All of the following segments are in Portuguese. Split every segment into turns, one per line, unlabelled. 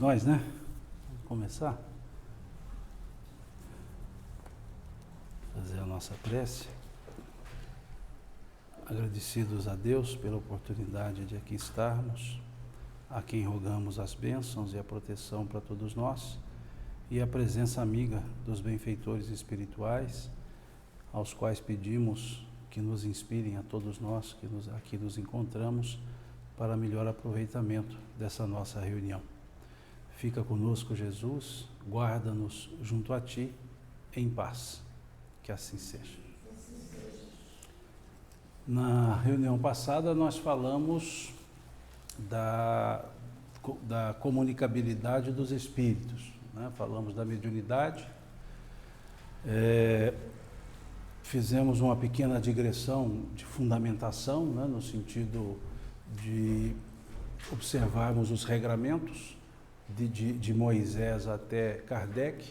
nós, né? Vamos começar? Fazer a nossa prece. Agradecidos a Deus pela oportunidade de aqui estarmos, a quem rogamos as bênçãos e a proteção para todos nós, e a presença amiga dos benfeitores espirituais, aos quais pedimos que nos inspirem a todos nós que aqui nos encontramos para melhor aproveitamento dessa nossa reunião. Fica conosco, Jesus, guarda-nos junto a Ti, em paz. Que assim seja. Na reunião passada nós falamos da comunicabilidade dos espíritos, né? Falamos da mediunidade, fizemos uma pequena digressão de fundamentação, né? No sentido de observarmos os regramentos de Moisés até Kardec.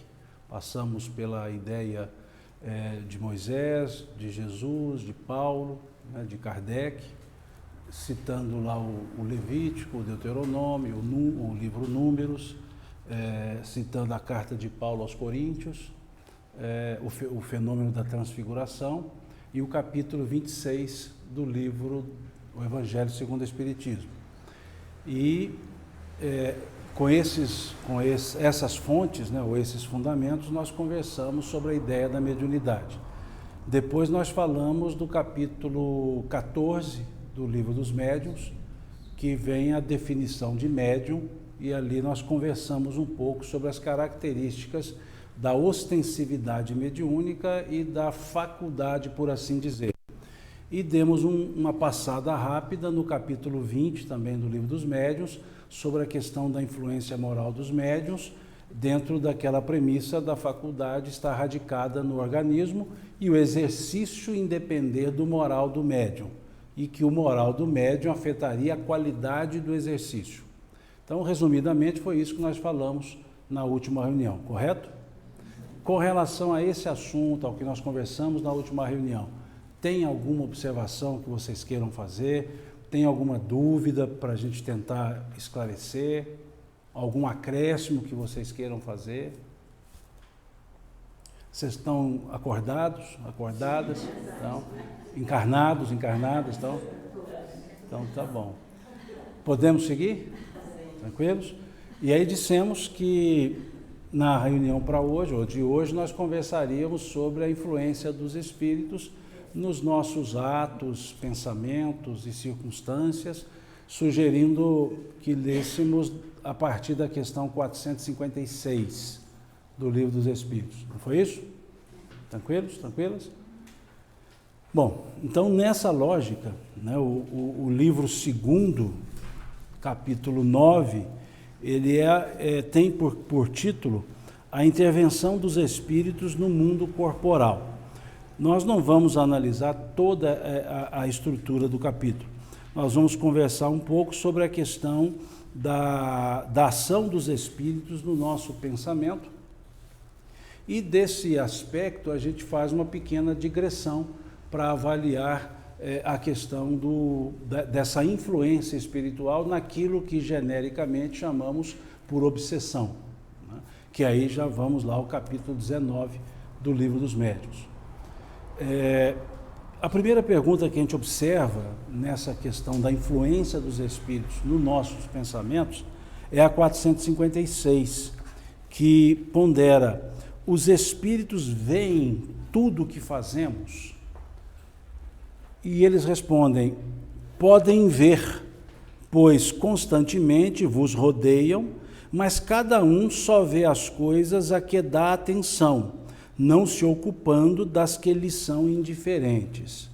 Passamos pela ideia de Moisés, de Jesus, de Paulo, né, de Kardec, citando lá o Levítico, o Deuteronômio, o livro Números, citando a carta de Paulo aos Coríntios, o fenômeno da transfiguração e o capítulo 26 do livro O Evangelho segundo o Espiritismo. E com essas fontes, né, ou esses fundamentos, nós conversamos sobre a ideia da mediunidade. Depois nós falamos do capítulo 14 do Livro dos Médiuns, que vem a definição de médium, e ali nós conversamos um pouco sobre as características da ostensividade mediúnica e da faculdade, por assim dizer. E demos uma passada rápida no capítulo 20 também do Livro dos Médiuns, sobre a questão da influência moral dos médiuns, dentro daquela premissa da faculdade estar radicada no organismo e o exercício independer do moral do médium, e que o moral do médium afetaria a qualidade do exercício. Então, resumidamente, foi isso que nós falamos na última reunião, correto? Com relação a esse assunto, ao que nós conversamos na última reunião, tem alguma observação que vocês queiram fazer? Tem alguma dúvida para a gente tentar esclarecer? Algum acréscimo que vocês queiram fazer? Vocês estão acordados, acordadas? Estão? Encarnados, encarnadas? Estão? Então tá bom. Podemos seguir? Tranquilos? E aí dissemos que na reunião para hoje, ou de hoje, nós conversaríamos sobre a influência dos espíritos nos nossos atos, pensamentos e circunstâncias, sugerindo que lêssemos a partir da questão 456 do Livro dos Espíritos. Não foi isso? Tranquilos? Tranquilas? Bom, então nessa lógica, né, o livro 2º, capítulo 9, ele tem por título A Intervenção dos Espíritos no Mundo Corporal. Nós não vamos analisar toda a estrutura do capítulo. Nós vamos conversar um pouco sobre a questão da ação dos espíritos no nosso pensamento, e desse aspecto a gente faz uma pequena digressão para avaliar a questão dessa influência espiritual naquilo que genericamente chamamos por obsessão, né? Que aí já vamos lá ao capítulo 19 do Livro dos Médiuns. A primeira pergunta que a gente observa nessa questão da influência dos espíritos nos nossos pensamentos é a 456, que pondera: os espíritos veem tudo o que fazemos? E eles respondem: podem ver, pois constantemente vos rodeiam, mas cada um só vê as coisas a que dá atenção, não se ocupando das que lhes são indiferentes.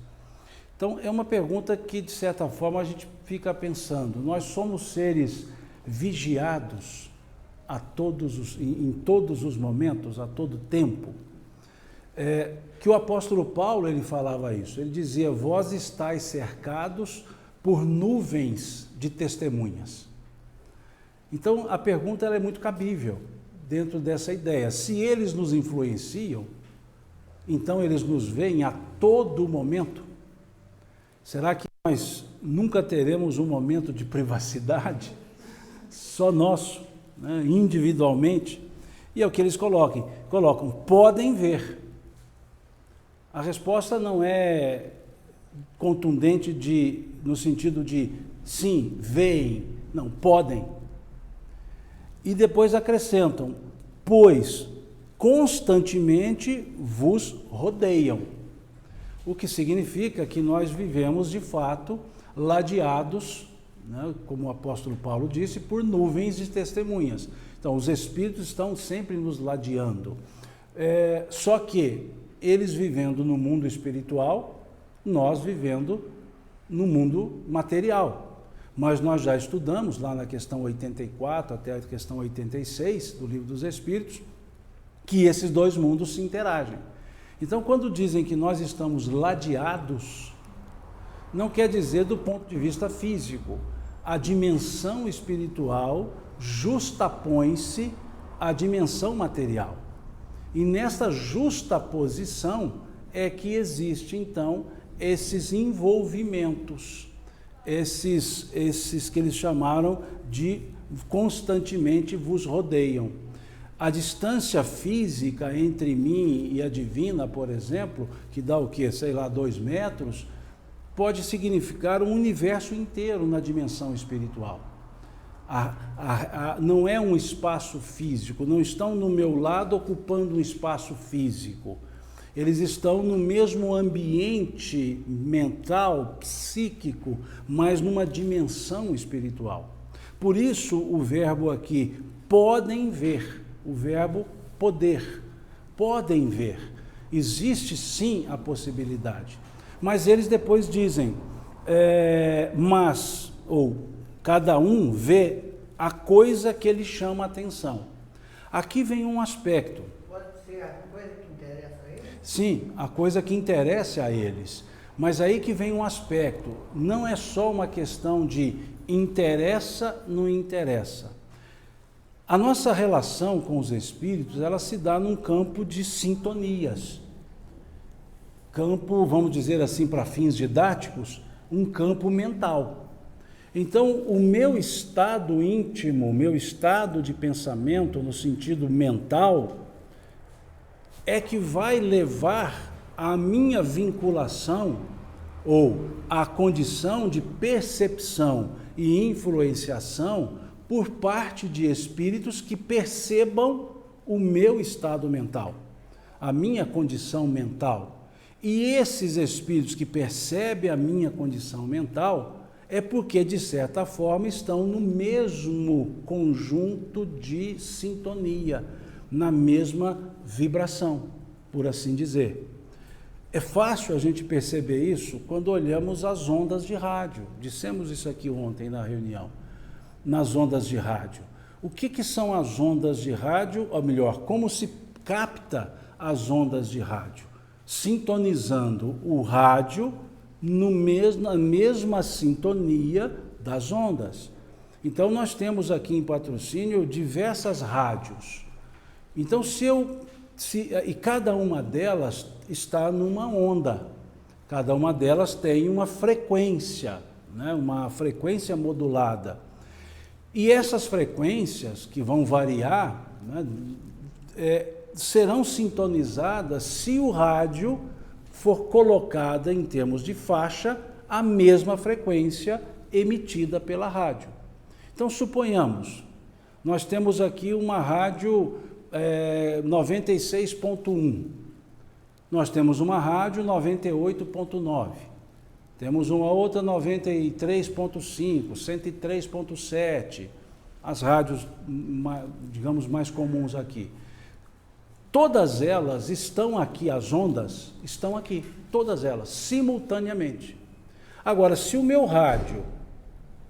Então, é uma pergunta que, de certa forma, a gente fica pensando. Nós somos seres vigiados em todos os momentos, a todo tempo. Que o apóstolo Paulo, ele falava isso. Ele dizia: vós estáis cercados por nuvens de testemunhas. Então, a pergunta ela é muito cabível dentro dessa ideia. Se eles nos influenciam, então eles nos veem a todo momento. Será que nós nunca teremos um momento de privacidade só nosso, né, individualmente, e é o que eles colocam, podem ver. A resposta não é contundente no sentido de sim, veem, não, podem. E depois acrescentam, pois constantemente vos rodeiam. O que significa que nós vivemos de fato ladeados, né, como o apóstolo Paulo disse, por nuvens de testemunhas. Então, os espíritos estão sempre nos ladeando. Só que eles vivendo no mundo espiritual, nós vivendo no mundo material. Mas nós já estudamos lá na questão 84 até a questão 86 do Livro dos Espíritos, que esses dois mundos se interagem. Então, quando dizem que nós estamos ladeados, não quer dizer do ponto de vista físico. A dimensão espiritual justapõe-se à dimensão material. E nessa justaposição é que existe, então, esses envolvimentos, esses que eles chamaram de constantemente vos rodeiam. A distância física entre mim e a divina, por exemplo, que dá o quê? Sei lá, 2 metros, pode significar um universo inteiro na dimensão espiritual. Não é um espaço físico, não estão no meu lado ocupando um espaço físico. Eles estão no mesmo ambiente mental, psíquico, mas numa dimensão espiritual. Por isso o verbo aqui, podem ver, o verbo poder, podem ver. Existe sim a possibilidade. Mas eles depois dizem, cada um vê a coisa que ele chama a atenção. Aqui vem um aspecto.
Pode ser a coisa que interessa a eles?
Sim, a coisa que interessa a eles. Mas aí que vem um aspecto. Não é só uma questão de interessa, não interessa. A nossa relação com os espíritos, ela se dá num campo de sintonias. Campo, vamos dizer assim, para fins didáticos, um campo mental. Então, o meu estado íntimo, o meu estado de pensamento, no sentido mental, é que vai levar a minha vinculação ou a condição de percepção e influenciação por parte de espíritos que percebam o meu estado mental, a minha condição mental. E esses espíritos que percebem a minha condição mental é porque, de certa forma, estão no mesmo conjunto de sintonia, na mesma vibração, por assim dizer. É fácil a gente perceber isso quando olhamos as ondas de rádio. Dissemos isso aqui ontem na reunião, nas ondas de rádio. O que são as ondas de rádio? Ou melhor, como se capta as ondas de rádio? Sintonizando o rádio na mesma sintonia das ondas. Então, nós temos aqui em Patrocínio diversas rádios. Então, e cada uma delas está numa onda, cada uma delas tem uma frequência, né? Uma frequência modulada. E essas frequências, que vão variar, né, serão sintonizadas se o rádio for colocada em termos de faixa a mesma frequência emitida pela rádio. Então, suponhamos, nós temos aqui uma rádio 96.1, nós temos uma rádio 98.9, temos uma outra 93.5, 103.7, as rádios, digamos, mais comuns aqui. Todas elas estão aqui, as ondas estão aqui, todas elas, simultaneamente. Agora, se o meu rádio,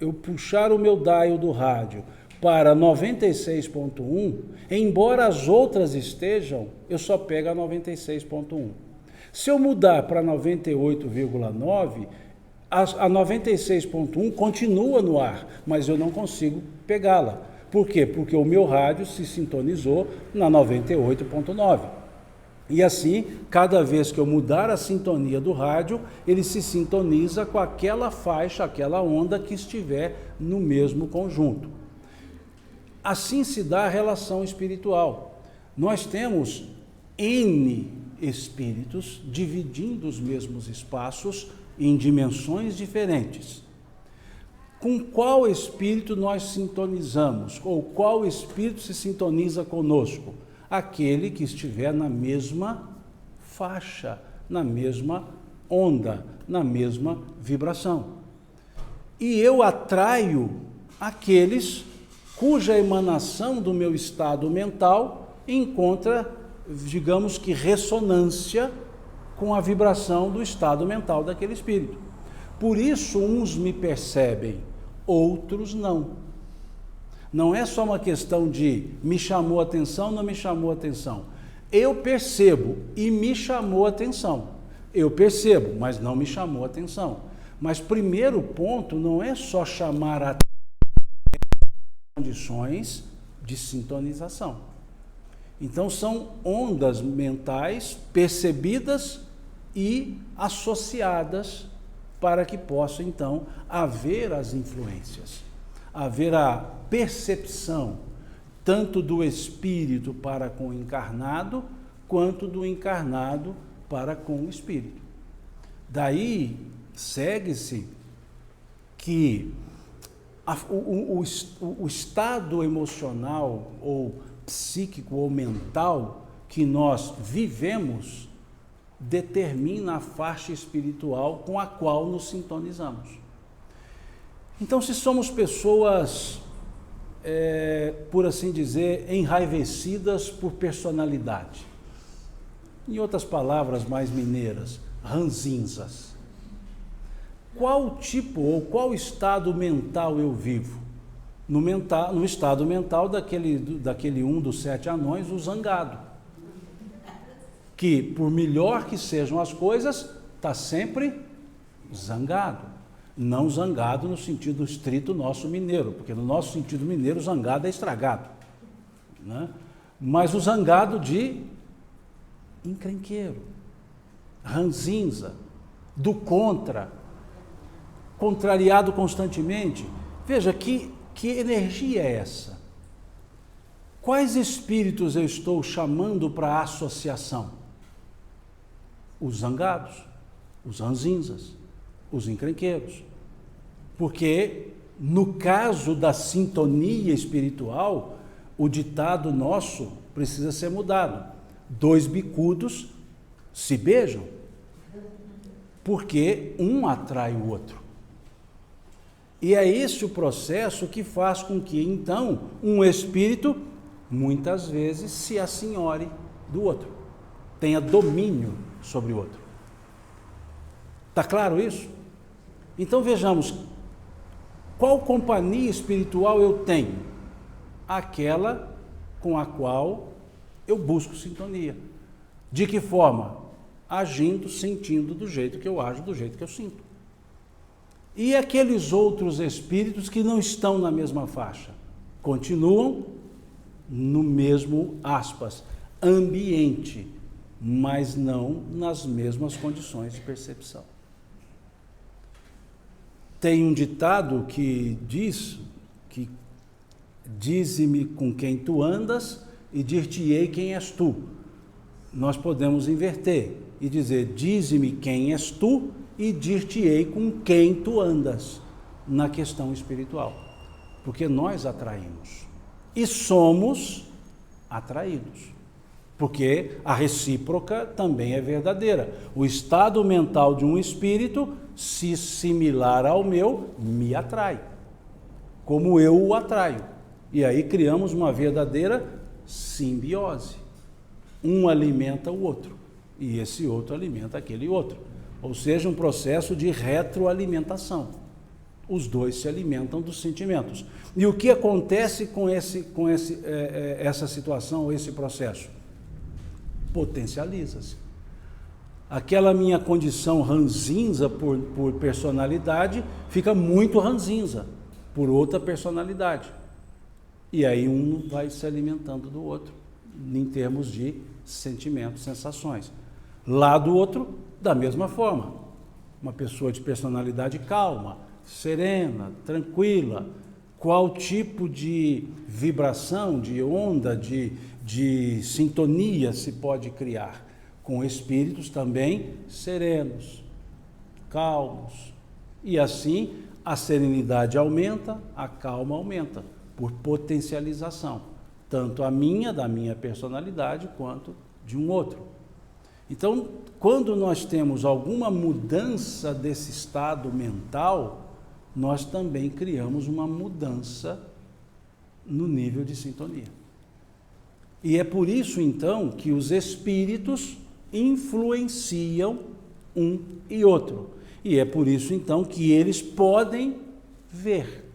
eu puxar o meu dial do rádio para 96.1, embora as outras estejam, eu só pego a 96.1. Se eu mudar para 98,9, a 96.1 continua no ar, mas eu não consigo pegá-la. Por quê? Porque o meu rádio se sintonizou na 98.9. E assim, cada vez que eu mudar a sintonia do rádio, ele se sintoniza com aquela faixa, aquela onda que estiver no mesmo conjunto. assim se dá a relação espiritual. Nós temos N espíritos dividindo os mesmos espaços em dimensões diferentes. Com qual espírito nós sintonizamos? Ou qual espírito se sintoniza conosco? Aquele que estiver na mesma faixa, na mesma onda, na mesma vibração. E eu atraio aqueles cuja emanação do meu estado mental encontra, digamos que, ressonância com a vibração do estado mental daquele espírito. Por isso, uns me percebem, outros não. Não é só uma questão de me chamou a atenção, não me chamou a atenção. Eu percebo e me chamou a atenção. Eu percebo, mas não me chamou a atenção. Mas primeiro ponto não é só chamar a condições de sintonização. Então são ondas mentais percebidas e associadas para que possa então haver as influências, haver a percepção tanto do espírito para com o encarnado, quanto do encarnado para com o espírito. Daí segue-se que o estado emocional ou psíquico ou mental que nós vivemos determina a faixa espiritual com a qual nos sintonizamos. Então, se somos pessoas, por assim dizer, enraivecidas por personalidade, em outras palavras mais mineiras, ranzinzas, qual tipo ou qual estado mental eu vivo? No estado mental daquele um dos 7 anões, o zangado, que por melhor que sejam as coisas, está sempre zangado. Não zangado no sentido estrito nosso mineiro, porque no nosso sentido mineiro, zangado é estragado, né? Mas o zangado de encrenqueiro, ranzinza, do contra, contrariado constantemente. Veja, que energia é essa? Quais espíritos eu estou chamando para a associação? Os zangados, os ranzinzas, os encrenqueiros. Porque, no caso da sintonia espiritual, o ditado nosso precisa ser mudado. 2 bicudos se beijam, porque um atrai o outro. E é esse o processo que faz com que, então, um espírito, muitas vezes, se assenhore do outro, tenha domínio sobre o outro. Está claro isso? Então, vejamos, qual companhia espiritual eu tenho? Aquela com a qual eu busco sintonia. De que forma? Agindo, sentindo do jeito que eu ajo, do jeito que eu sinto. E aqueles outros espíritos que não estão na mesma faixa? Continuam no mesmo, aspas, ambiente, mas não nas mesmas condições de percepção. Tem um ditado que diz que dize-me com quem tu andas e dir-te-ei quem és tu. Nós podemos inverter e dizer, dize-me quem és tu e dir-te-ei com quem tu andas, na questão espiritual. Porque nós atraímos e somos atraídos. Porque a recíproca também é verdadeira. O estado mental de um espírito, se similar ao meu, me atrai, como eu o atraio. E aí criamos uma verdadeira simbiose. Um alimenta o outro, e esse outro alimenta aquele outro. Ou seja, um processo de retroalimentação. Os dois se alimentam dos sentimentos. E o que acontece com essa situação, esse processo? Potencializa-se. Aquela minha condição ranzinza por personalidade fica muito ranzinza por outra personalidade. E aí um vai se alimentando do outro, em termos de sentimentos, sensações. Lá do outro, da mesma forma. Uma pessoa de personalidade calma, serena, tranquila, qual tipo de vibração, de onda, de sintonia se pode criar com espíritos também serenos, calmos. E assim a serenidade aumenta, a calma aumenta, por potencialização, tanto a minha, da minha personalidade, quanto de um outro. Então, quando nós temos alguma mudança desse estado mental, nós também criamos uma mudança no nível de sintonia. E é por isso, então, que os espíritos influenciam um e outro. E é por isso, então, que eles podem ver.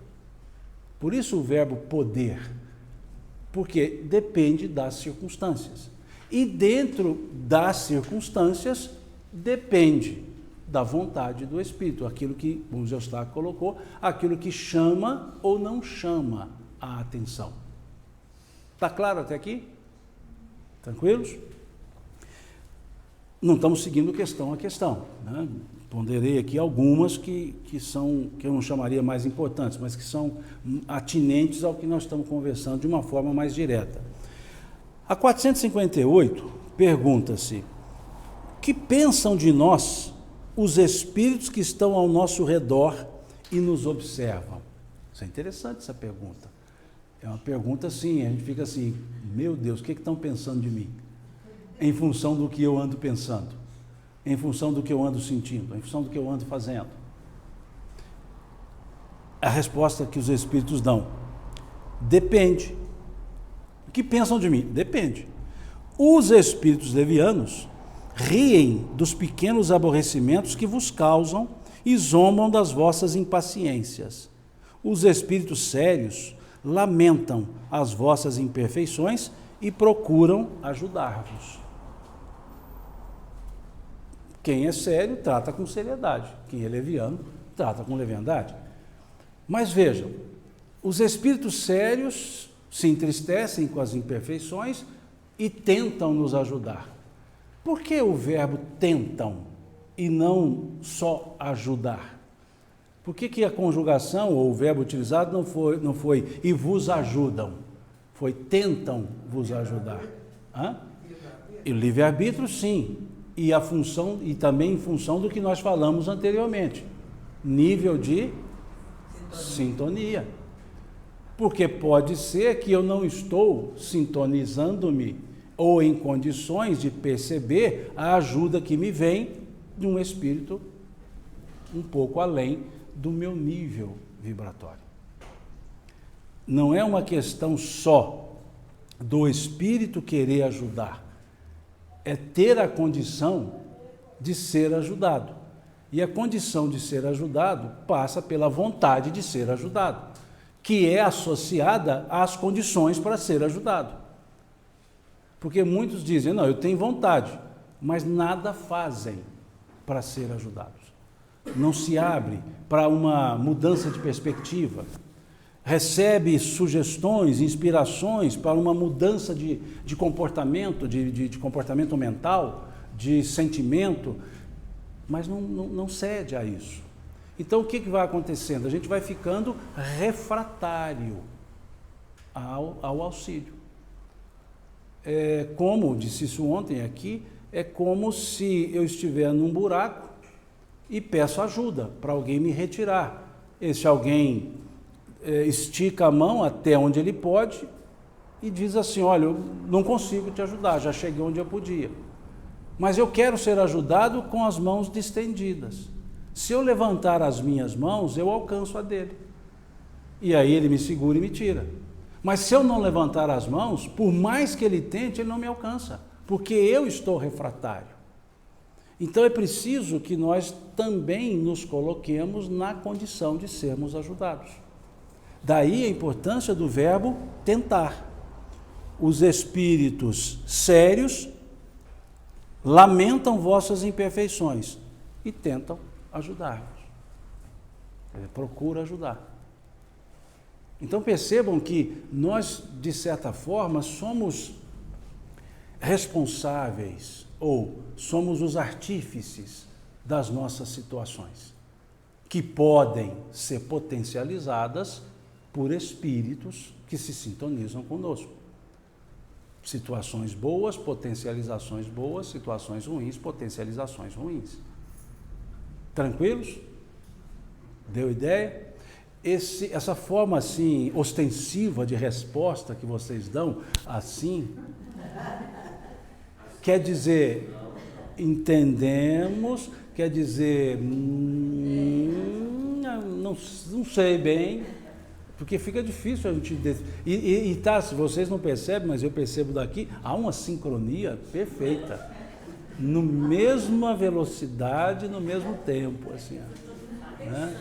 Por isso o verbo poder, porque depende das circunstâncias. E dentro das circunstâncias, depende da vontade do Espírito, aquilo que o José Eustáquio colocou, aquilo que chama ou não chama a atenção. Está claro até aqui? Tranquilos? Não estamos seguindo questão a questão, né? Ponderei aqui algumas que eu não chamaria mais importantes, mas que são atinentes ao que nós estamos conversando de uma forma mais direta. A 458 pergunta-se: que pensam de nós os espíritos que estão ao nosso redor e nos observam? Isso é interessante, essa pergunta. É uma pergunta assim, a gente fica assim, meu Deus, o que estão pensando de mim? Em função do que eu ando pensando, em função do que eu ando sentindo, em função do que eu ando fazendo. A resposta que os espíritos dão: depende. O que pensam de mim? Depende. Os espíritos levianos riem dos pequenos aborrecimentos que vos causam e zombam das vossas impaciências. Os espíritos sérios lamentam as vossas imperfeições e procuram ajudar-vos. Quem é sério trata com seriedade, quem é leviano trata com leviandade. Mas vejam, os espíritos sérios se entristecem com as imperfeições e tentam nos ajudar. Por que o verbo tentam e não só ajudar? Por que a conjugação ou o verbo utilizado não foi e vos ajudam? Foi tentam vos ajudar. Hã? E o livre-arbítrio, sim. E a função, e também em função do que nós falamos anteriormente. Nível de sintonia. Porque pode ser que eu não estou sintonizando-me ou em condições de perceber a ajuda que me vem de um espírito um pouco além do meu nível vibratório. Não é uma questão só do espírito querer ajudar, é ter a condição de ser ajudado. E a condição de ser ajudado passa pela vontade de ser ajudado, que é associada às condições para ser ajudado. Porque muitos dizem, não, eu tenho vontade, mas nada fazem para ser ajudados. Não se abre para uma mudança de perspectiva, recebe sugestões, inspirações para uma mudança de comportamento, de comportamento mental, de sentimento, mas não cede a isso. Então, o que vai acontecendo? A gente vai ficando refratário ao auxílio. Como disse isso ontem aqui, é como se eu estiver num buraco e peço ajuda para alguém me retirar. Esse alguém estica a mão até onde ele pode e diz assim, olha, eu não consigo te ajudar, já cheguei onde eu podia. Mas eu quero ser ajudado com as mãos distendidas. Se eu levantar as minhas mãos, eu alcanço a dele. E aí ele me segura e me tira. Mas se eu não levantar as mãos, por mais que ele tente, ele não me alcança, porque eu estou refratário. Então é preciso que nós também nos coloquemos na condição de sermos ajudados. Daí a importância do verbo tentar. Os espíritos sérios lamentam vossas imperfeições e tentam ajudar-vos. Procura ajudar. Então percebam que nós, de certa forma, somos responsáveis ou somos os artífices das nossas situações, que podem ser potencializadas por espíritos que se sintonizam conosco. Situações boas, potencializações boas, situações ruins, potencializações ruins. Tranquilos? Deu ideia? Essa forma assim, ostensiva de resposta que vocês dão, assim, quer dizer, entendemos, quer dizer, não sei bem, porque fica difícil a gente... tá, se vocês não percebem, mas eu percebo daqui, há uma sincronia perfeita, no mesma velocidade, no mesmo tempo, assim, né?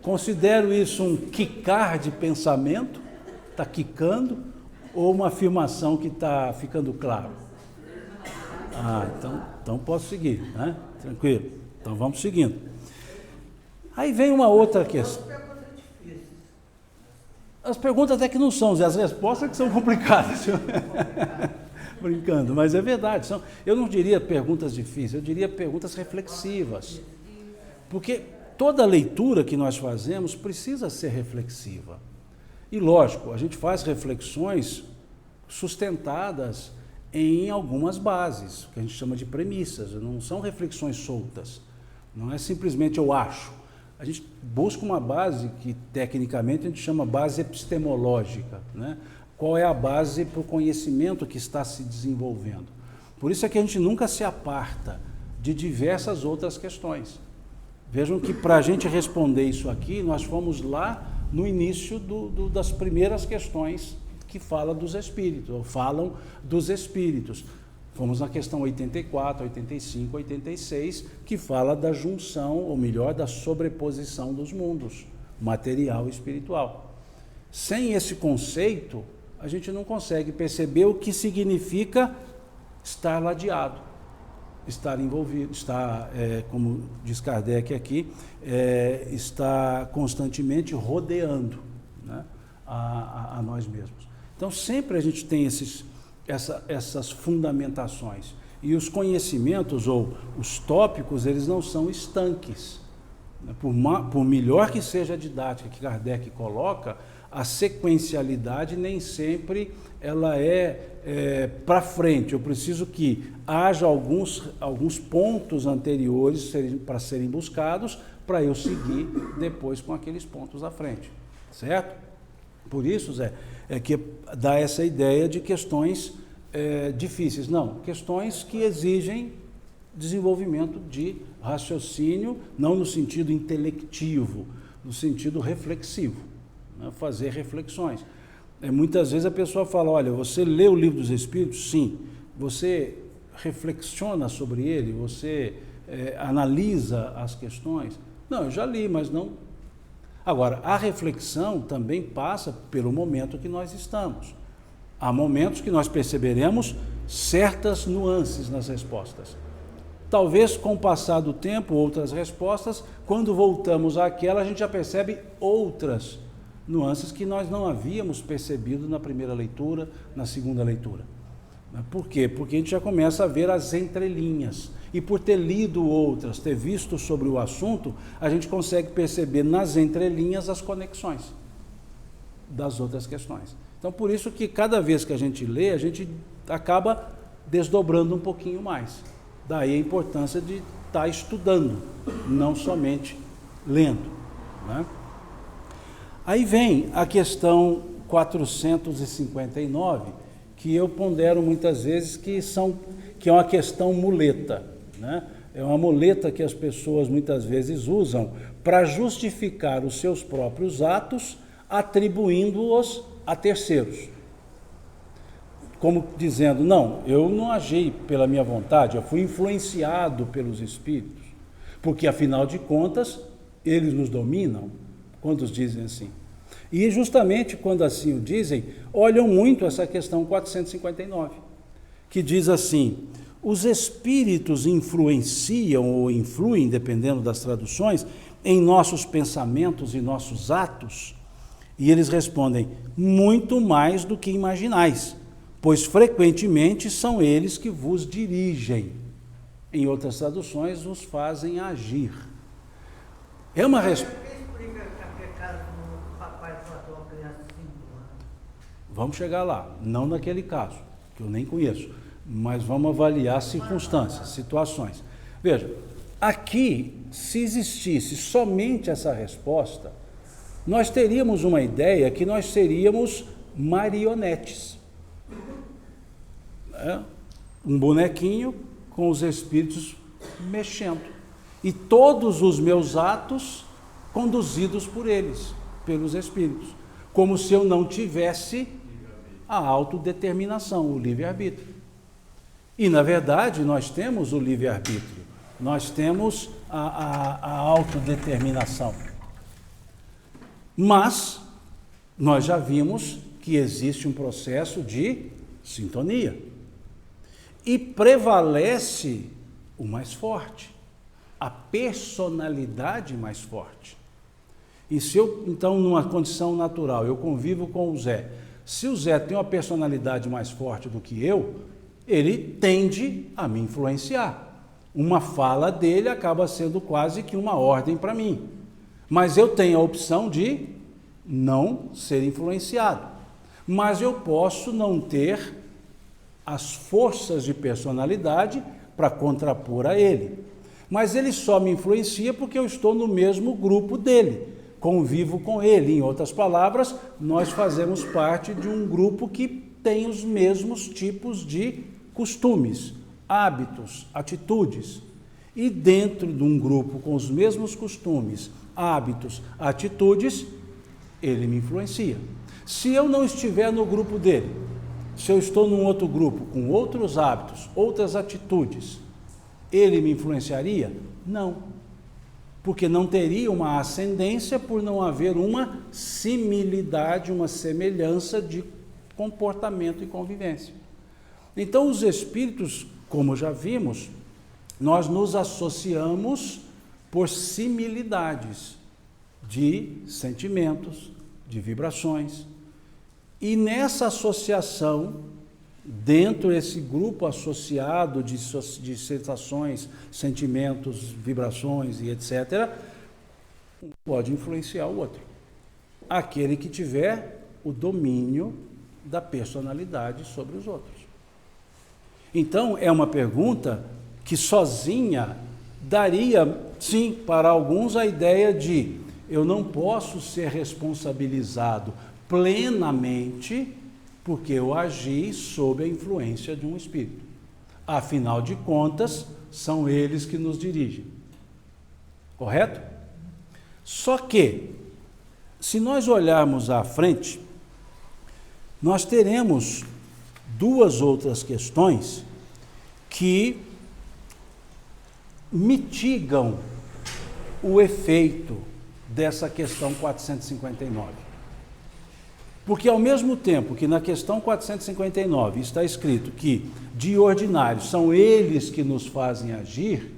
Considero isso um quicar de pensamento, está quicando, ou uma afirmação que está ficando claro? Então posso seguir, né? Tranquilo. Então vamos seguindo. Aí vem uma outra questão. As perguntas até que não são, as respostas que são complicadas. Brincando, mas é verdade. Eu não diria perguntas difíceis, eu diria perguntas reflexivas. Porque toda leitura que nós fazemos precisa ser reflexiva. E lógico, a gente faz reflexões sustentadas em algumas bases, que a gente chama de premissas, não são reflexões soltas. Não é simplesmente eu acho. A gente busca uma base que, tecnicamente, a gente chama base epistemológica, né? Qual é a base para o conhecimento que está se desenvolvendo. Por isso é que a gente nunca se aparta de diversas outras questões. Vejam que para a gente responder isso aqui, nós fomos lá no início das primeiras questões que falam dos espíritos. Fomos na questão 84, 85, 86, que fala da junção, ou melhor, da sobreposição dos mundos, material e espiritual. Sem esse conceito, a gente não consegue perceber o que significa estar ladeado, estar envolvido, estar, como diz Kardec aqui, está constantemente rodeando, né, a nós mesmos. Então, sempre a gente tem essas fundamentações. E os conhecimentos, ou os tópicos, eles não são estanques. Por melhor que seja a didática que Kardec coloca, a sequencialidade nem sempre ela é para frente. Eu preciso que haja alguns pontos anteriores para serem buscados, para eu seguir depois com aqueles pontos à frente. Certo? Por isso, Zé, é que dá essa ideia de questões difíceis. Não, questões que exigem desenvolvimento de raciocínio, não no sentido intelectivo, no sentido reflexivo, né? Fazer reflexões. Muitas vezes a pessoa fala, olha, você lê o Livro dos Espíritos? Sim. Você reflexiona sobre ele? Você analisa as questões? Não, eu já li, mas não... Agora, a reflexão também passa pelo momento que nós estamos. Há momentos que nós perceberemos certas nuances nas respostas. Talvez, com o passar do tempo, outras respostas, quando voltamos àquela, a gente já percebe outras nuances que nós não havíamos percebido na primeira leitura, na segunda leitura. Por quê? Porque a gente já começa a ver as entrelinhas. E por ter lido outras, ter visto sobre o assunto, a gente consegue perceber nas entrelinhas as conexões das outras questões. Então, por isso que cada vez que a gente lê, a gente acaba desdobrando um pouquinho mais. Daí a importância de estar estudando, não somente lendo, né? Aí vem a questão 459, que eu pondero muitas vezes que é uma questão muleta, né? É uma muleta que as pessoas muitas vezes usam para justificar os seus próprios atos, atribuindo-os a terceiros. Como dizendo, não, eu não agi pela minha vontade, eu fui influenciado pelos espíritos, porque afinal de contas, eles nos dominam. Quantos dizem assim? E justamente quando assim o dizem, olham muito essa questão 459, que diz assim, os espíritos influenciam ou influem, dependendo das traduções, em nossos pensamentos e nossos atos? E eles respondem, muito mais do que imaginais, pois frequentemente são eles que vos dirigem. Em outras traduções, os fazem agir. É uma resposta... Vamos chegar lá, não naquele caso, que eu nem conheço, mas vamos avaliar circunstâncias, situações. Veja, aqui, se existisse somente essa resposta, nós teríamos uma ideia que nós seríamos marionetes. Um bonequinho com os espíritos mexendo. E todos os meus atos conduzidos por eles, pelos espíritos. Como se eu não tivesse a autodeterminação, o livre-arbítrio. E, na verdade, nós temos o livre-arbítrio. Nós temos a autodeterminação. Mas nós já vimos que existe um processo de sintonia. E prevalece o mais forte, a personalidade mais forte. E se eu, então, numa condição natural, eu convivo com o Zé, se o Zé tem uma personalidade mais forte do que eu, ele tende a me influenciar. Uma fala dele acaba sendo quase que uma ordem para mim. Mas eu tenho a opção de não ser influenciado. Mas eu posso não ter as forças de personalidade para contrapor a ele. Mas ele só me influencia porque eu estou no mesmo grupo dele, convivo com ele. Em outras palavras, nós fazemos parte de um grupo que tem os mesmos tipos de costumes, hábitos, atitudes. E dentro de um grupo com os mesmos costumes, hábitos, atitudes, ele me influencia. Se eu não estiver no grupo dele, se eu estou num outro grupo com outros hábitos, outras atitudes, ele me influenciaria? Não. Porque não teria uma ascendência por não haver uma similitude, uma semelhança de comportamento e convivência. Então, os espíritos, como já vimos, nós nos associamos por similitudes de sentimentos, de vibrações. E nessa associação, dentro desse grupo associado de sensações, sentimentos, vibrações e etc., pode influenciar o outro. Aquele que tiver o domínio da personalidade sobre os outros. Então, é uma pergunta que sozinha daria, sim, para alguns a ideia de eu não posso ser responsabilizado plenamente porque eu agi sob a influência de um espírito. Afinal de contas, são eles que nos dirigem. Correto? Só que, se nós olharmos à frente, nós teremos duas outras questões que mitigam o efeito dessa questão 459. Porque ao mesmo tempo que na questão 459 está escrito que, de ordinário, são eles que nos fazem agir,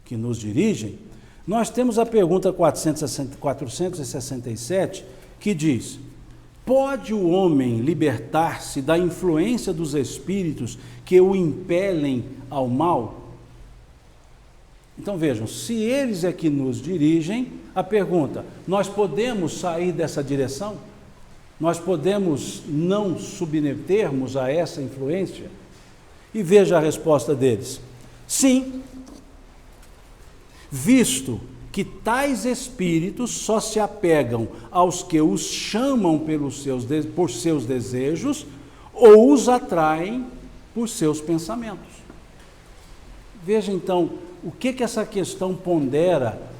que nos dirigem, nós temos a pergunta 467, que diz: pode o homem libertar-se da influência dos espíritos que o impelem ao mal? Então vejam, se eles é que nos dirigem, a pergunta: nós podemos sair dessa direção? Nós podemos não submetermos a essa influência? E veja a resposta deles: sim, visto que tais espíritos só se apegam aos que os chamam por seus desejos ou os atraem por seus pensamentos. Veja então o que essa questão pondera,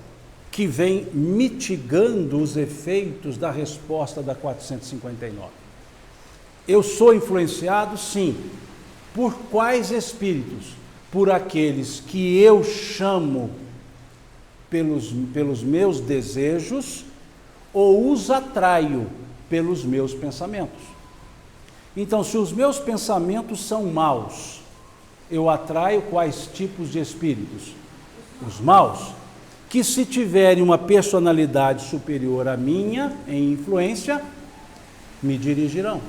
que vem mitigando os efeitos da resposta da 459. Eu sou influenciado, sim. Por quais espíritos? Por aqueles que eu chamo pelos meus desejos ou os atraio pelos meus pensamentos. Então, se os meus pensamentos são maus, eu atraio quais tipos de espíritos? Os maus, que se tiverem uma personalidade superior à minha, em influência, me dirigirão.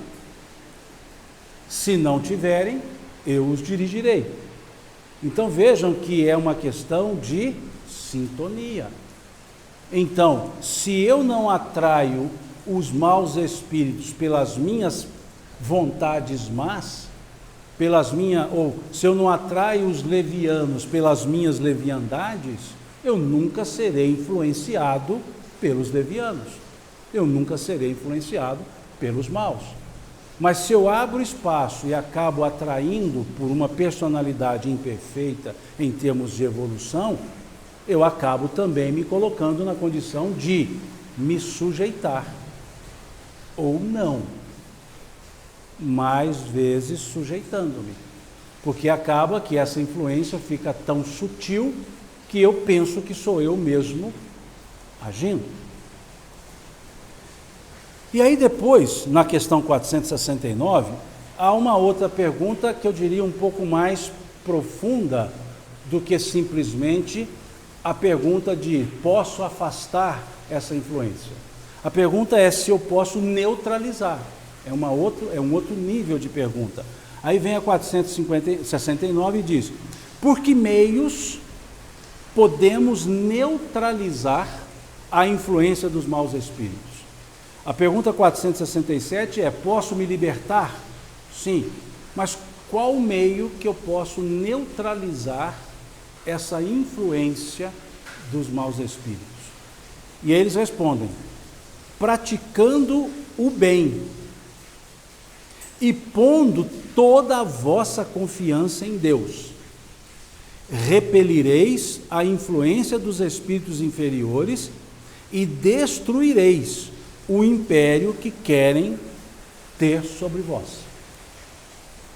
Se não tiverem, eu os dirigirei. Então vejam que é uma questão de sintonia. Então, se eu não atraio os maus espíritos pelas minhas vontades más, ou se eu não atraio os levianos pelas minhas leviandades, eu nunca serei influenciado pelos levianos, eu nunca serei influenciado pelos maus. Mas se eu abro espaço e acabo atraindo por uma personalidade imperfeita em termos de evolução, eu acabo também me colocando na condição de me sujeitar, ou não, mais vezes sujeitando-me, porque acaba que essa influência fica tão sutil que eu penso que sou eu mesmo agindo. E aí depois, na questão 469, há uma outra pergunta que eu diria um pouco mais profunda do que simplesmente a pergunta de posso afastar essa influência. A pergunta é se eu posso neutralizar. É um outro nível de pergunta. Aí vem a 469 e diz: por que meios podemos neutralizar a influência dos maus espíritos? A pergunta 467 é: posso me libertar? Sim, mas qual o meio que eu posso neutralizar essa influência dos maus espíritos? E eles respondem: praticando o bem e pondo toda a vossa confiança em Deus, repelireis a influência dos espíritos inferiores e destruireis o império que querem ter sobre vós.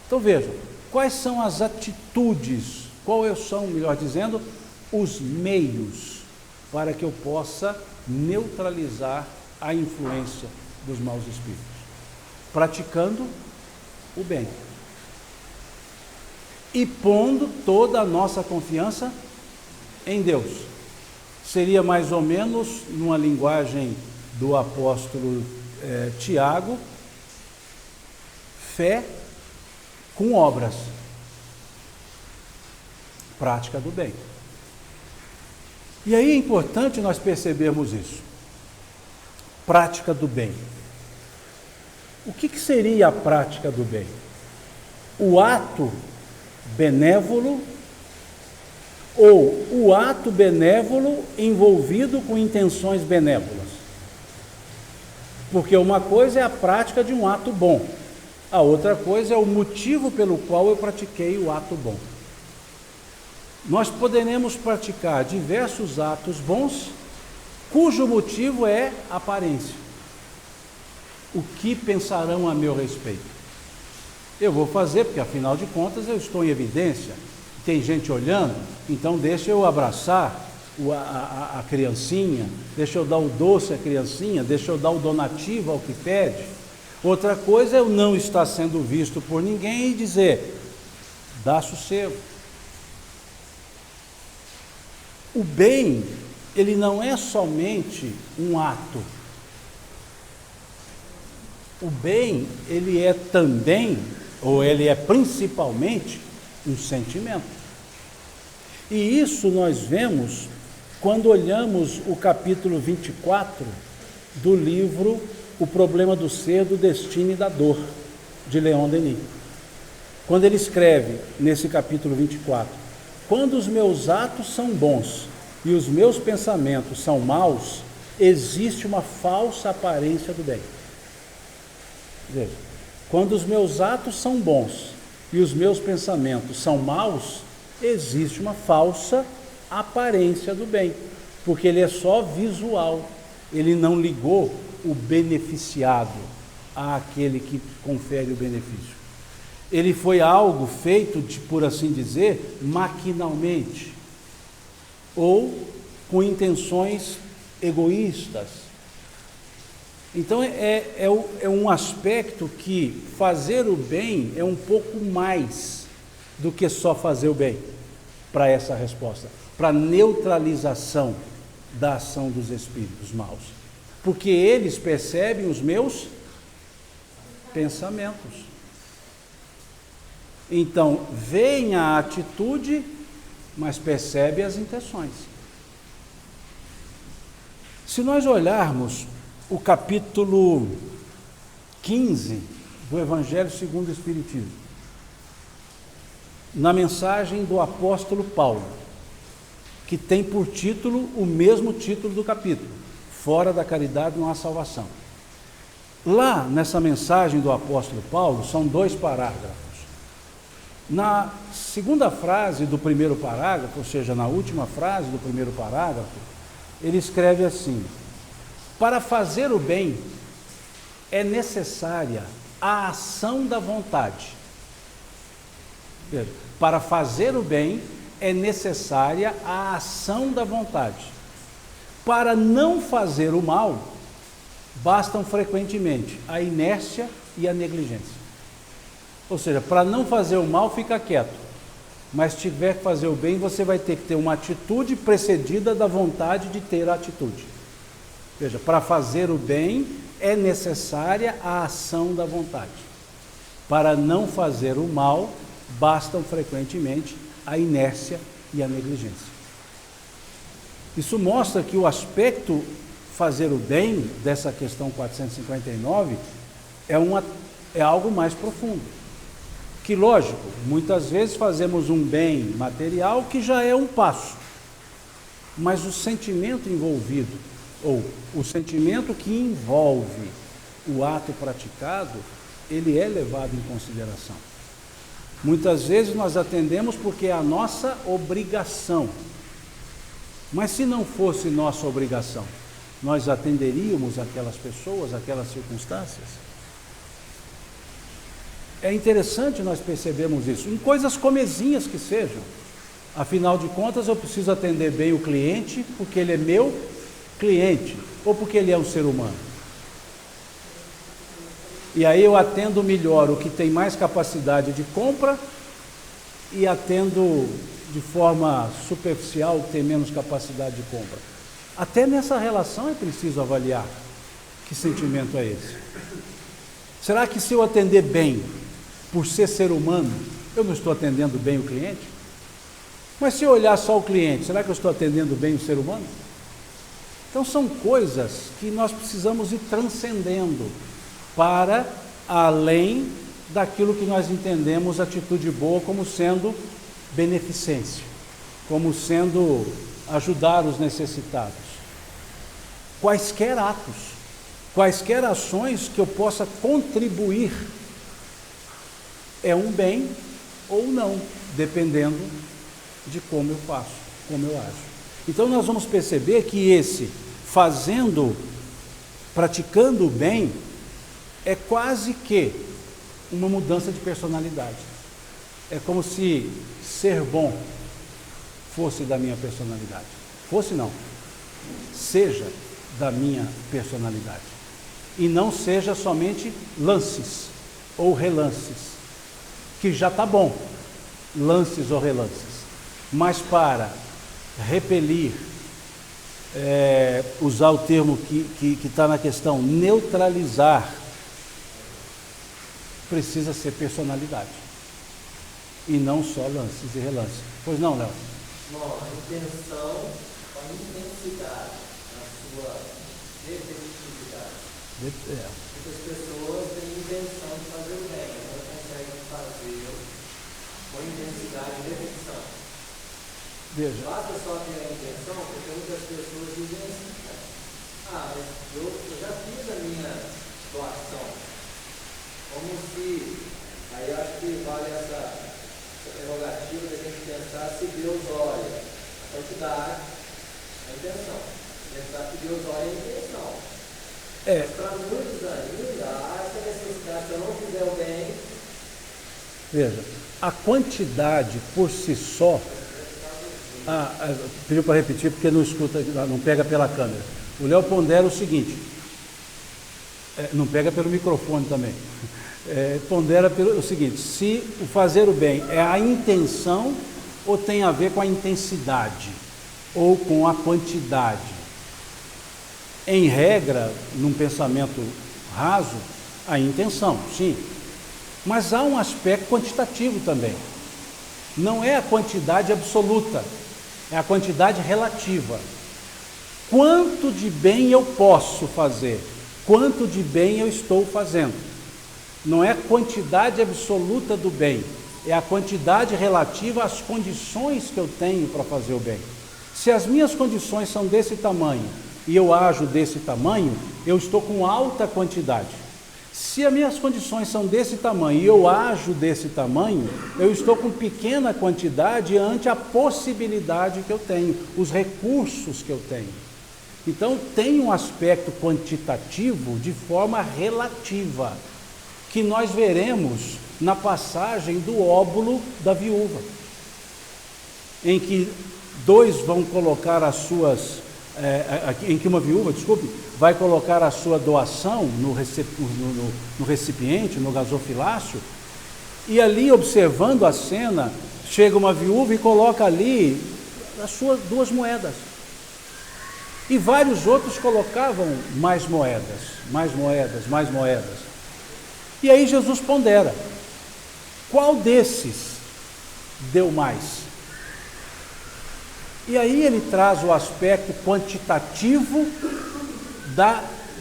Então vejam, quais são as atitudes, quais são, melhor dizendo, os meios para que eu possa neutralizar a influência dos maus espíritos? Praticando o bem e pondo toda a nossa confiança em Deus. Seria mais ou menos, numa linguagem do apóstolo Tiago, fé com obras, prática do bem. E aí é importante nós percebermos isso, prática do bem. O que seria a prática do bem? O ato benévolo ou o ato benévolo envolvido com intenções benévolas? Porque uma coisa é a prática de um ato bom, a outra coisa é o motivo pelo qual eu pratiquei o ato bom. Nós poderemos praticar diversos atos bons, cujo motivo é aparência. O que pensarão a meu respeito? Eu vou fazer, porque afinal de contas eu estou em evidência, tem gente olhando, então deixa eu abraçar a criancinha, deixa eu dar o doce à criancinha, deixa eu dar o donativo ao que pede. Outra coisa é eu não estar sendo visto por ninguém e dizer, dá sossego. O bem, ele não é somente um ato. O bem, ele é também, ou ele é principalmente, um sentimento. E isso nós vemos quando olhamos o capítulo 24 do livro O Problema do Ser, do Destino e da Dor, de Leon Denis. Quando ele escreve, nesse capítulo 24, quando os meus atos são bons e os meus pensamentos são maus, existe uma falsa aparência do bem. Veja, quando os meus atos são bons e os meus pensamentos são maus, existe uma falsa aparência do bem, porque ele é só visual, ele não ligou o beneficiado àquele que confere o benefício. Ele foi algo feito, por assim dizer, maquinalmente, ou com intenções egoístas. Então é um aspecto que fazer o bem é um pouco mais do que só fazer o bem para essa resposta, para neutralização da ação dos espíritos maus, porque eles percebem os meus pensamentos. Então, veem a atitude, mas percebe as intenções. Se nós olharmos o capítulo 15 do Evangelho segundo o Espiritismo, na mensagem do apóstolo Paulo, que tem por título o mesmo título do capítulo: Fora da caridade não há salvação. Lá, nessa mensagem do apóstolo Paulo, são 2 parágrafos. Na segunda frase do primeiro parágrafo, ou seja, na última frase do primeiro parágrafo, ele escreve assim: para fazer o bem é necessária a ação da vontade. Veja, para fazer o bem é necessária a ação da vontade. Para não fazer o mal, bastam frequentemente a inércia e a negligência. Ou seja, para não fazer o mal, fica quieto. Mas se tiver que fazer o bem, você vai ter que ter uma atitude precedida da vontade de ter a atitude. Veja, para fazer o bem é necessária a ação da vontade. Para não fazer o mal, bastam frequentemente a inércia e a negligência. Isso mostra que o aspecto fazer o bem dessa questão 459 é algo mais profundo. Que, lógico, muitas vezes fazemos um bem material que já é um passo, mas o sentimento envolvido, ou o sentimento que envolve o ato praticado, ele é levado em consideração. Muitas vezes nós atendemos porque é a nossa obrigação, mas se não fosse nossa obrigação, nós atenderíamos aquelas pessoas, aquelas circunstâncias? É interessante nós percebermos isso, em coisas comezinhas que sejam. Afinal de contas, eu preciso atender bem o cliente, porque ele é meu cliente, ou porque ele é um ser humano. E aí eu atendo melhor o que tem mais capacidade de compra e atendo de forma superficial o que tem menos capacidade de compra. Até nessa relação é preciso avaliar que sentimento é esse. Será que se eu atender bem, por ser humano, eu não estou atendendo bem o cliente? Mas se eu olhar só o cliente, será que eu estou atendendo bem o ser humano? Então são coisas que nós precisamos ir transcendendo para além daquilo que nós entendemos atitude boa como sendo beneficência, como sendo ajudar os necessitados. Quaisquer atos, quaisquer ações que eu possa contribuir, é um bem ou não, dependendo de como eu faço, como eu ajo. Então nós vamos perceber que esse praticando o bem, é quase que uma mudança de personalidade. É como se ser bom fosse da minha personalidade. Fosse não, seja da minha personalidade. E não seja somente lances ou relances, que já está bom, lances ou relances. Mas para repelir, usar o termo que está na questão, neutralizar, precisa ser personalidade. E não só lances e relances. Pois não, Léo?
Não, a intenção, a intensidade, a sua repetitividade. Muitas pessoas têm intenção de fazer o bem, mas não conseguem fazer com intensidade e repetição.
Veja.
Basta só ter a intenção, porque muitas pessoas dizem assim, mas eu já fiz a minha doação. Como se, aí acho que vale essa prerrogativa de a gente pensar se Deus olha a quantidade, a intenção. Pensar que Deus olha a intenção. Mas para muitos ainda há essa necessidade, se eu não fizer o bem.
Veja, a quantidade por si só. Pediu para repetir porque não escuta, não pega pela câmera. O Léo pondera o seguinte, não pega pelo microfone também. Pondera o seguinte: se o fazer o bem é a intenção ou tem a ver com a intensidade ou com a quantidade? Em regra, num pensamento raso, a intenção, sim, mas há um aspecto quantitativo também. Não é a quantidade absoluta, é a quantidade relativa. Quanto de bem eu posso fazer? Quanto de bem eu estou fazendo? Não é a quantidade absoluta do bem, é a quantidade relativa às condições que eu tenho para fazer o bem. Se as minhas condições são desse tamanho e eu ajo desse tamanho, eu estou com alta quantidade. Se as minhas condições são desse tamanho e eu ajo desse tamanho, eu estou com pequena quantidade ante a possibilidade que eu tenho, os recursos que eu tenho. Então, tem um aspecto quantitativo de forma relativa, que nós veremos na passagem do óbolo da viúva, em que dois vão colocar as suas, em que uma viúva, vai colocar a sua doação no recipiente, no gasofilácio, e ali, observando a cena, chega uma viúva e coloca ali as suas 2 moedas. E vários outros colocavam mais moedas, mais moedas, mais moedas. E aí Jesus pondera: qual desses deu mais? E aí ele traz o aspecto quantitativo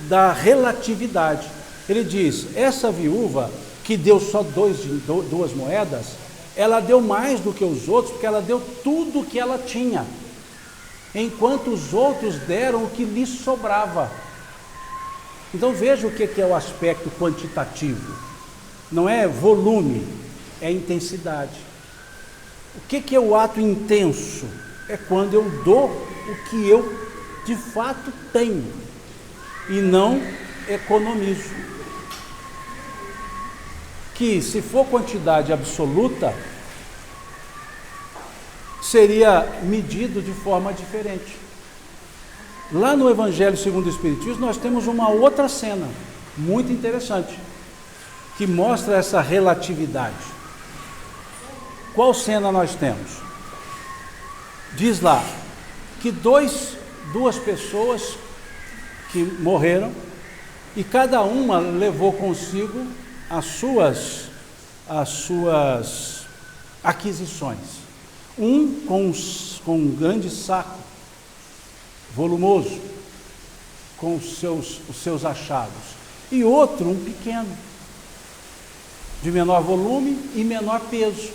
da relatividade. Ele diz: essa viúva que deu só 2 moedas, ela deu mais do que os outros, porque ela deu tudo o que ela tinha, enquanto os outros deram o que lhes sobrava. Então veja o que é o aspecto quantitativo. Não é volume, é intensidade. O que é o ato intenso? É quando eu dou o que eu de fato tenho e não economizo. Que se for quantidade absoluta, seria medido de forma diferente. Lá no Evangelho segundo o Espiritismo, nós temos uma outra cena muito interessante, que mostra essa relatividade. Qual cena nós temos? Diz lá que duas pessoas que morreram, e cada uma levou consigo as suas aquisições. Um com um grande saco volumoso, com os seus achados, e outro um pequeno, de menor volume e menor peso.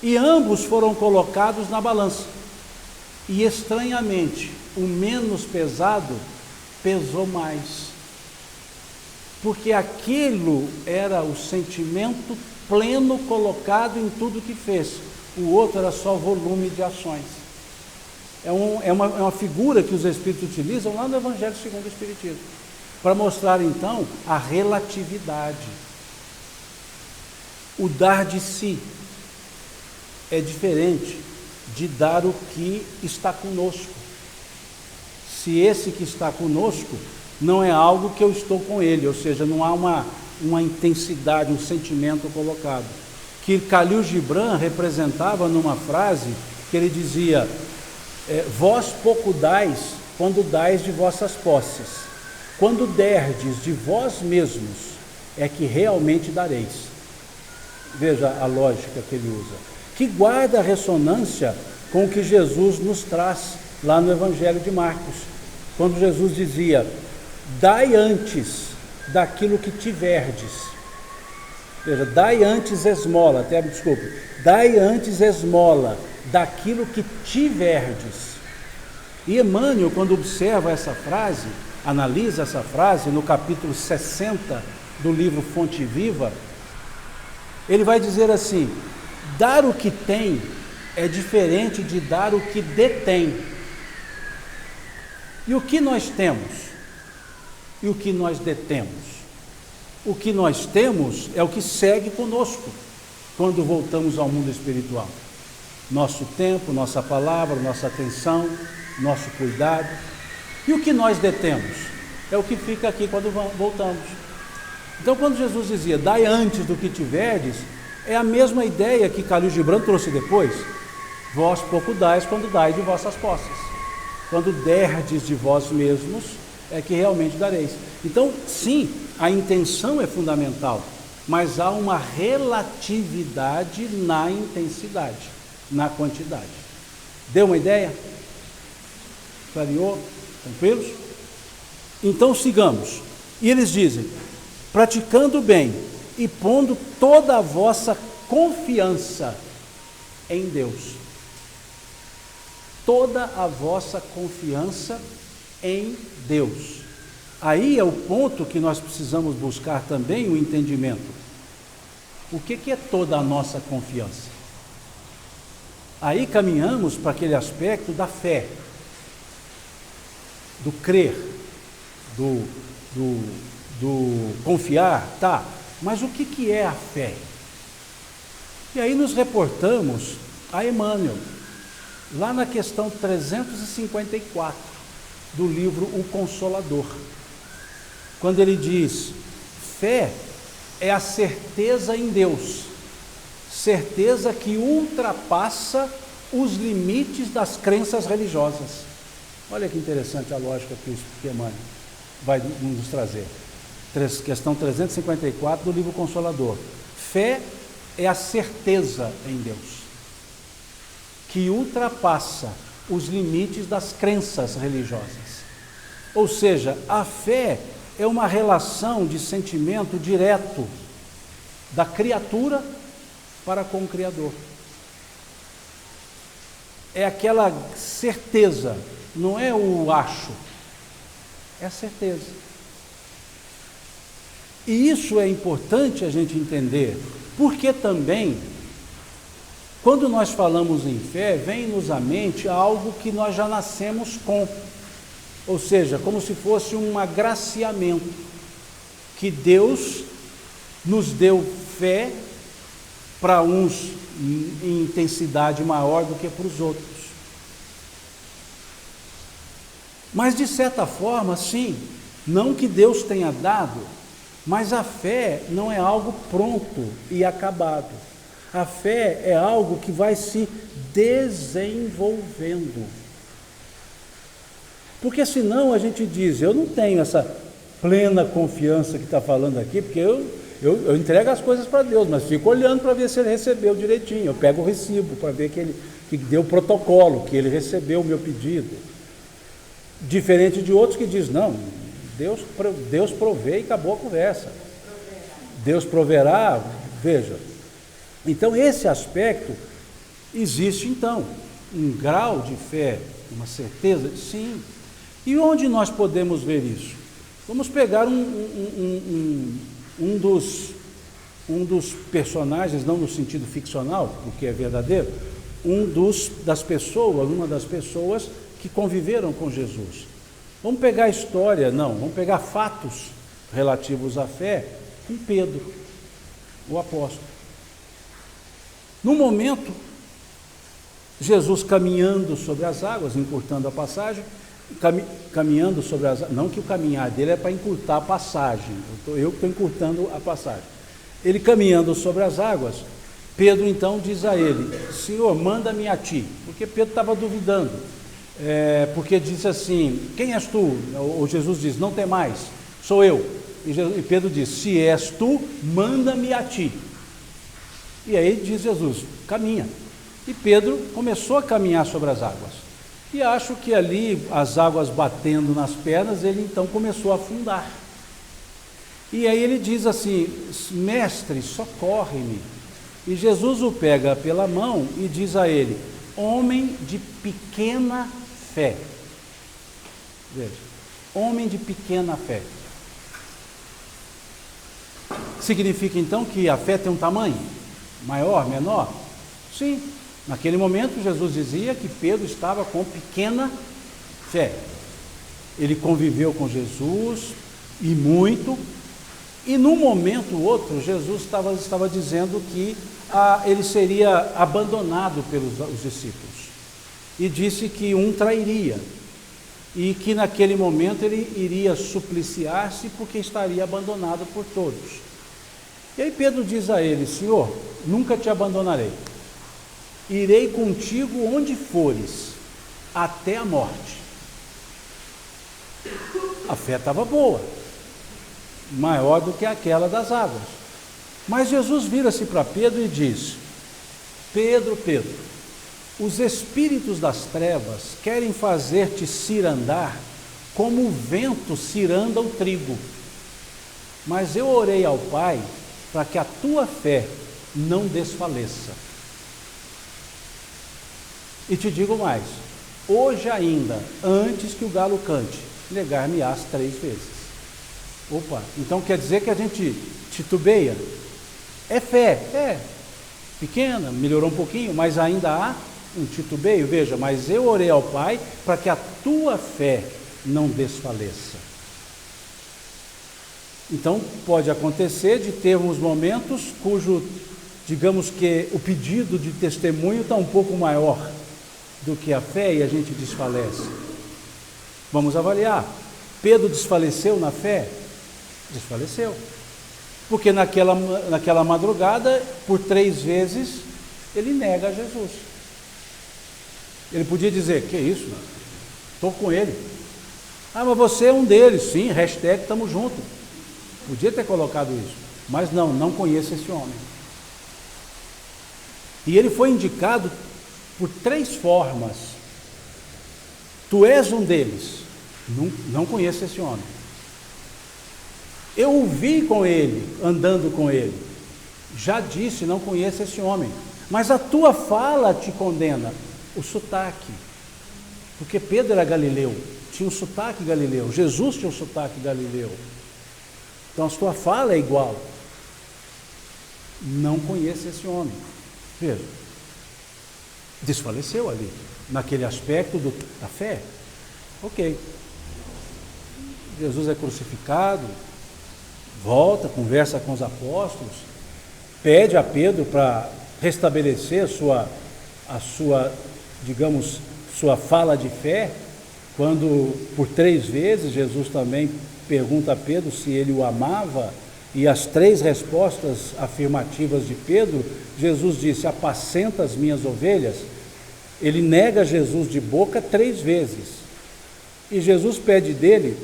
E ambos foram colocados na balança. E estranhamente, o menos pesado pesou mais, porque aquilo era o sentimento pleno colocado em tudo que fez. O outro era só volume de ações. É uma figura que os Espíritos utilizam lá no Evangelho segundo o Espiritismo, para mostrar então a relatividade. O dar de si é diferente de dar o que está conosco. Se esse que está conosco não é algo que eu estou com ele, ou seja, não há uma intensidade, um sentimento colocado. Que Khalil Gibran representava numa frase que ele dizia: vós pouco dais quando dais de vossas posses, quando derdes de vós mesmos é que realmente dareis. Veja a lógica que ele usa, que guarda ressonância com o que Jesus nos traz lá no Evangelho de Marcos, quando Jesus dizia: dai antes daquilo que tiverdes. Veja, dai antes esmola, dai antes esmola daquilo que tiverdes. E Emmanuel, quando observa essa frase, analisa essa frase no capítulo 60 do livro Fonte Viva, ele vai dizer assim: dar o que tem é diferente de dar o que detém. E o que nós temos? E o que nós detemos? O que nós temos é o que segue conosco quando voltamos ao mundo espiritual. Nosso tempo, nossa palavra, nossa atenção, nosso cuidado. E o que nós detemos? É o que fica aqui quando voltamos. Então, quando Jesus dizia: dai antes do que tiverdes, é a mesma ideia que Khalil Gibran trouxe depois. Vós pouco dais quando dais de vossas posses. Quando derdes de vós mesmos, é que realmente dareis. Então, sim, a intenção é fundamental, mas há uma relatividade na intensidade, na quantidade. Deu uma ideia? Clareou? Tranquilos? Então, sigamos. E eles dizem: praticando o bem e pondo toda a vossa confiança em Deus. Toda a vossa confiança em Deus. Aí é o ponto que nós precisamos buscar também o entendimento. O que é toda a nossa confiança? Aí caminhamos para aquele aspecto da fé, do crer, do confiar, tá? Mas o que é a fé? E aí nos reportamos a Emmanuel, lá na questão 354 do livro O Consolador, quando ele diz: fé é a certeza em Deus, certeza que ultrapassa os limites das crenças religiosas. Olha que interessante a lógica que Emmanuel vai nos trazer. Questão 354 do livro Consolador. Fé é a certeza em Deus, que ultrapassa os limites das crenças religiosas. Ou seja, a fé é uma relação de sentimento direto da criatura para com o Criador. É aquela certeza, não é o acho, é a certeza. E isso é importante a gente entender, porque também, quando nós falamos em fé, vem-nos à mente algo que nós já nascemos com, ou seja, como se fosse um agraciamento, que Deus nos deu fé para uns em intensidade maior do que para os outros. Mas de certa forma, sim, não que Deus tenha dado, mas a fé não é algo pronto e acabado. A fé é algo que vai se desenvolvendo. Porque senão a gente diz: eu não tenho essa plena confiança que está falando aqui, porque eu entrego as coisas para Deus, mas fico olhando para ver se ele recebeu direitinho. Eu pego o recibo para ver que deu o protocolo, que ele recebeu o meu pedido. Diferente de outros que dizem: não, Deus provê e acabou a conversa. Deus proverá, veja. Então esse aspecto existe, então, um grau de fé, uma certeza, sim. E onde nós podemos ver isso? Vamos pegar um dos personagens, não no sentido ficcional, porque é verdadeiro, uma das pessoas que conviveram com Jesus. Vamos pegar a história, vamos pegar fatos relativos à fé com Pedro, o apóstolo. No momento, Jesus caminhando sobre as águas, encurtando a passagem, caminhando sobre as águas, não que o caminhar dele é para encurtar a passagem, eu que estou encurtando a passagem. Ele caminhando sobre as águas, Pedro então diz a ele: Senhor, manda-me a ti, porque Pedro estava duvidando, porque disse assim: quem és tu? Ou Jesus diz: não tem mais, sou eu. E Pedro diz: se és tu, manda-me a ti. E aí diz Jesus: caminha. E Pedro começou a caminhar sobre as águas. E acho que ali, as águas batendo nas pernas, ele então começou a afundar. E aí ele diz assim: mestre, socorre-me. E Jesus o pega pela mão e diz a ele: homem de pequena fé. Veja, homem de pequena fé. Significa então que a fé tem um tamanho? Maior, menor? Sim. Naquele momento Jesus dizia que Pedro estava com pequena fé. Ele conviveu com Jesus e muito, e num momento ou outro Jesus estava dizendo que ele seria abandonado pelos os discípulos, e disse que um trairia, e que naquele momento ele iria supliciar-se porque estaria abandonado por todos. E aí Pedro diz a ele: Senhor, nunca te abandonarei, irei contigo onde fores, até a morte. A fé estava boa, maior do que aquela das águas. Mas Jesus vira-se para Pedro e diz: Pedro, Pedro, os espíritos das trevas querem fazer-te cirandar como o vento ciranda o trigo. Mas eu orei ao Pai para que a tua fé não desfaleça. E te digo mais, hoje ainda, antes que o galo cante, negar-me-ás 3 vezes. Opa, então quer dizer que a gente titubeia? É fé, pequena, melhorou um pouquinho, mas ainda há um titubeio. Veja, mas eu orei ao Pai para que a tua fé não desfaleça. Então pode acontecer de termos momentos cujo, digamos que o pedido de testemunho está um pouco maior do que a fé e a gente desfalece. Vamos avaliar. Pedro desfaleceu na fé? Desfaleceu. Porque naquela madrugada, por 3 vezes, ele nega Jesus. Ele podia dizer, que isso? Estou com ele. Ah, mas você é um deles. Sim, hashtag estamos juntos. Podia ter colocado isso. Mas não conheço esse homem. E ele foi indicado por 3 formas. Tu és um deles. Não conheço esse homem. Eu o vi com ele, andando com ele. Já disse, não conheço esse homem. Mas a tua fala te condena. O sotaque. Porque Pedro era galileu, tinha um sotaque galileu. Jesus tinha um sotaque galileu. Então a tua fala é igual. Não conheço esse homem. Veja, desfaleceu ali, naquele aspecto da fé. Ok. Jesus é crucificado, volta, conversa com os apóstolos, pede a Pedro para restabelecer a sua, digamos, sua fala de fé, quando por 3 vezes Jesus também pergunta a Pedro se ele o amava, e as 3 respostas afirmativas de Pedro, Jesus disse, apacenta as minhas ovelhas. Ele nega Jesus de boca 3 vezes, e Jesus pede dele,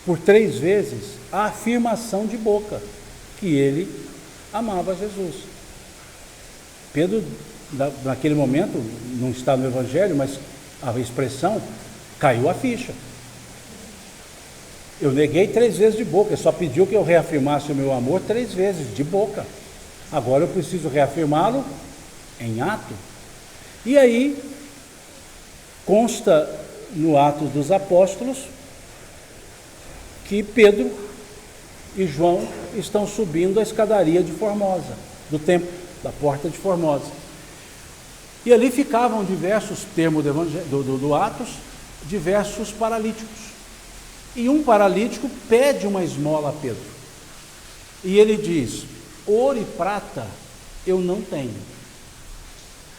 por 3 vezes, a afirmação de boca, que ele amava Jesus. Pedro, naquele momento, não está no Evangelho, mas a expressão, caiu a ficha. Eu neguei 3 vezes de boca, ele só pediu que eu reafirmasse o meu amor 3 vezes, de boca. Agora eu preciso reafirmá-lo em ato. E aí, consta no Atos dos Apóstolos, que Pedro e João estão subindo a escadaria de Formosa, do templo, da porta de Formosa. E ali ficavam diversos termos do Atos, diversos paralíticos. E um paralítico pede uma esmola a Pedro. E ele diz, ouro e prata eu não tenho,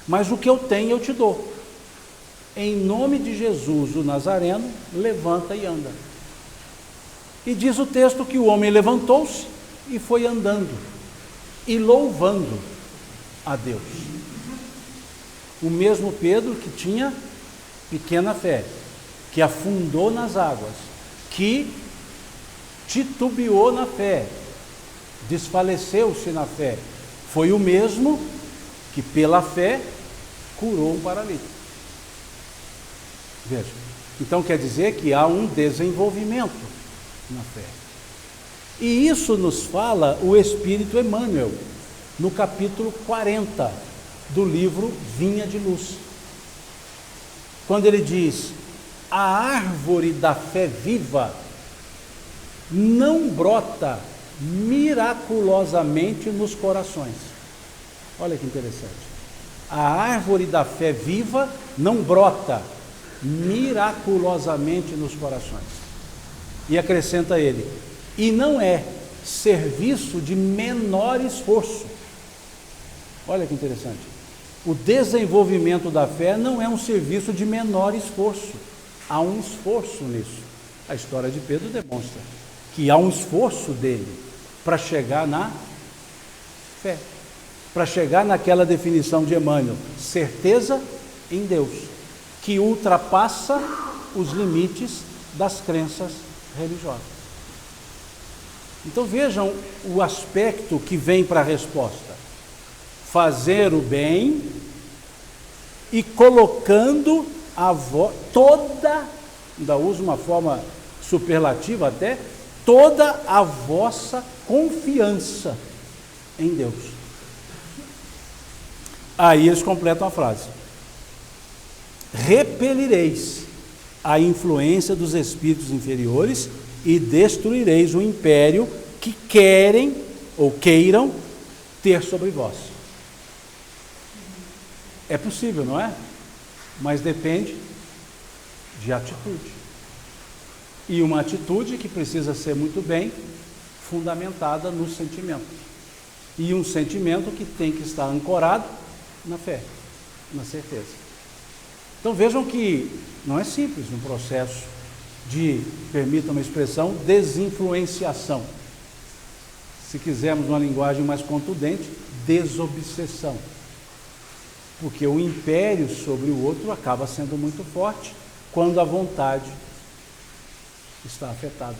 mas o que eu tenho eu te dou. Em nome de Jesus, o Nazareno, levanta e anda. E diz o texto que o homem levantou-se e foi andando, e louvando a Deus. O mesmo Pedro que tinha pequena fé, que afundou nas águas, que titubeou na fé, desfaleceu-se na fé, foi o mesmo que pela fé curou um paralítico. Veja, então quer dizer que há um desenvolvimento na fé. E isso nos fala o Espírito Emmanuel, no capítulo 40 do livro Vinha de Luz. Quando ele diz, a árvore da fé viva não brota miraculosamente nos corações. Olha que interessante. A árvore da fé viva não brota miraculosamente nos corações. E acrescenta ele, e não é serviço de menor esforço. Olha que interessante. O desenvolvimento da fé não é um serviço de menor esforço. Há um esforço nisso. A história de Pedro demonstra que há um esforço dele para chegar na fé, para chegar naquela definição de Emmanuel, certeza em Deus, que ultrapassa os limites das crenças religiosas. Então vejam o aspecto que vem para a resposta: fazer o bem e colocando a voz toda, ainda uso uma forma superlativa até, toda a vossa confiança em Deus. Aí eles completam a frase: repelireis a influência dos espíritos inferiores e destruireis o império que querem ou queiram ter sobre vós. É possível, não é? Mas depende de atitude. E uma atitude que precisa ser muito bem fundamentada no sentimento. E um sentimento que tem que estar ancorado na fé, na certeza. Então vejam que não é simples um processo de, permitam uma expressão, desinfluenciação. Se quisermos uma linguagem mais contundente, desobsessão. Porque o império sobre o outro acaba sendo muito forte quando a vontade está afetada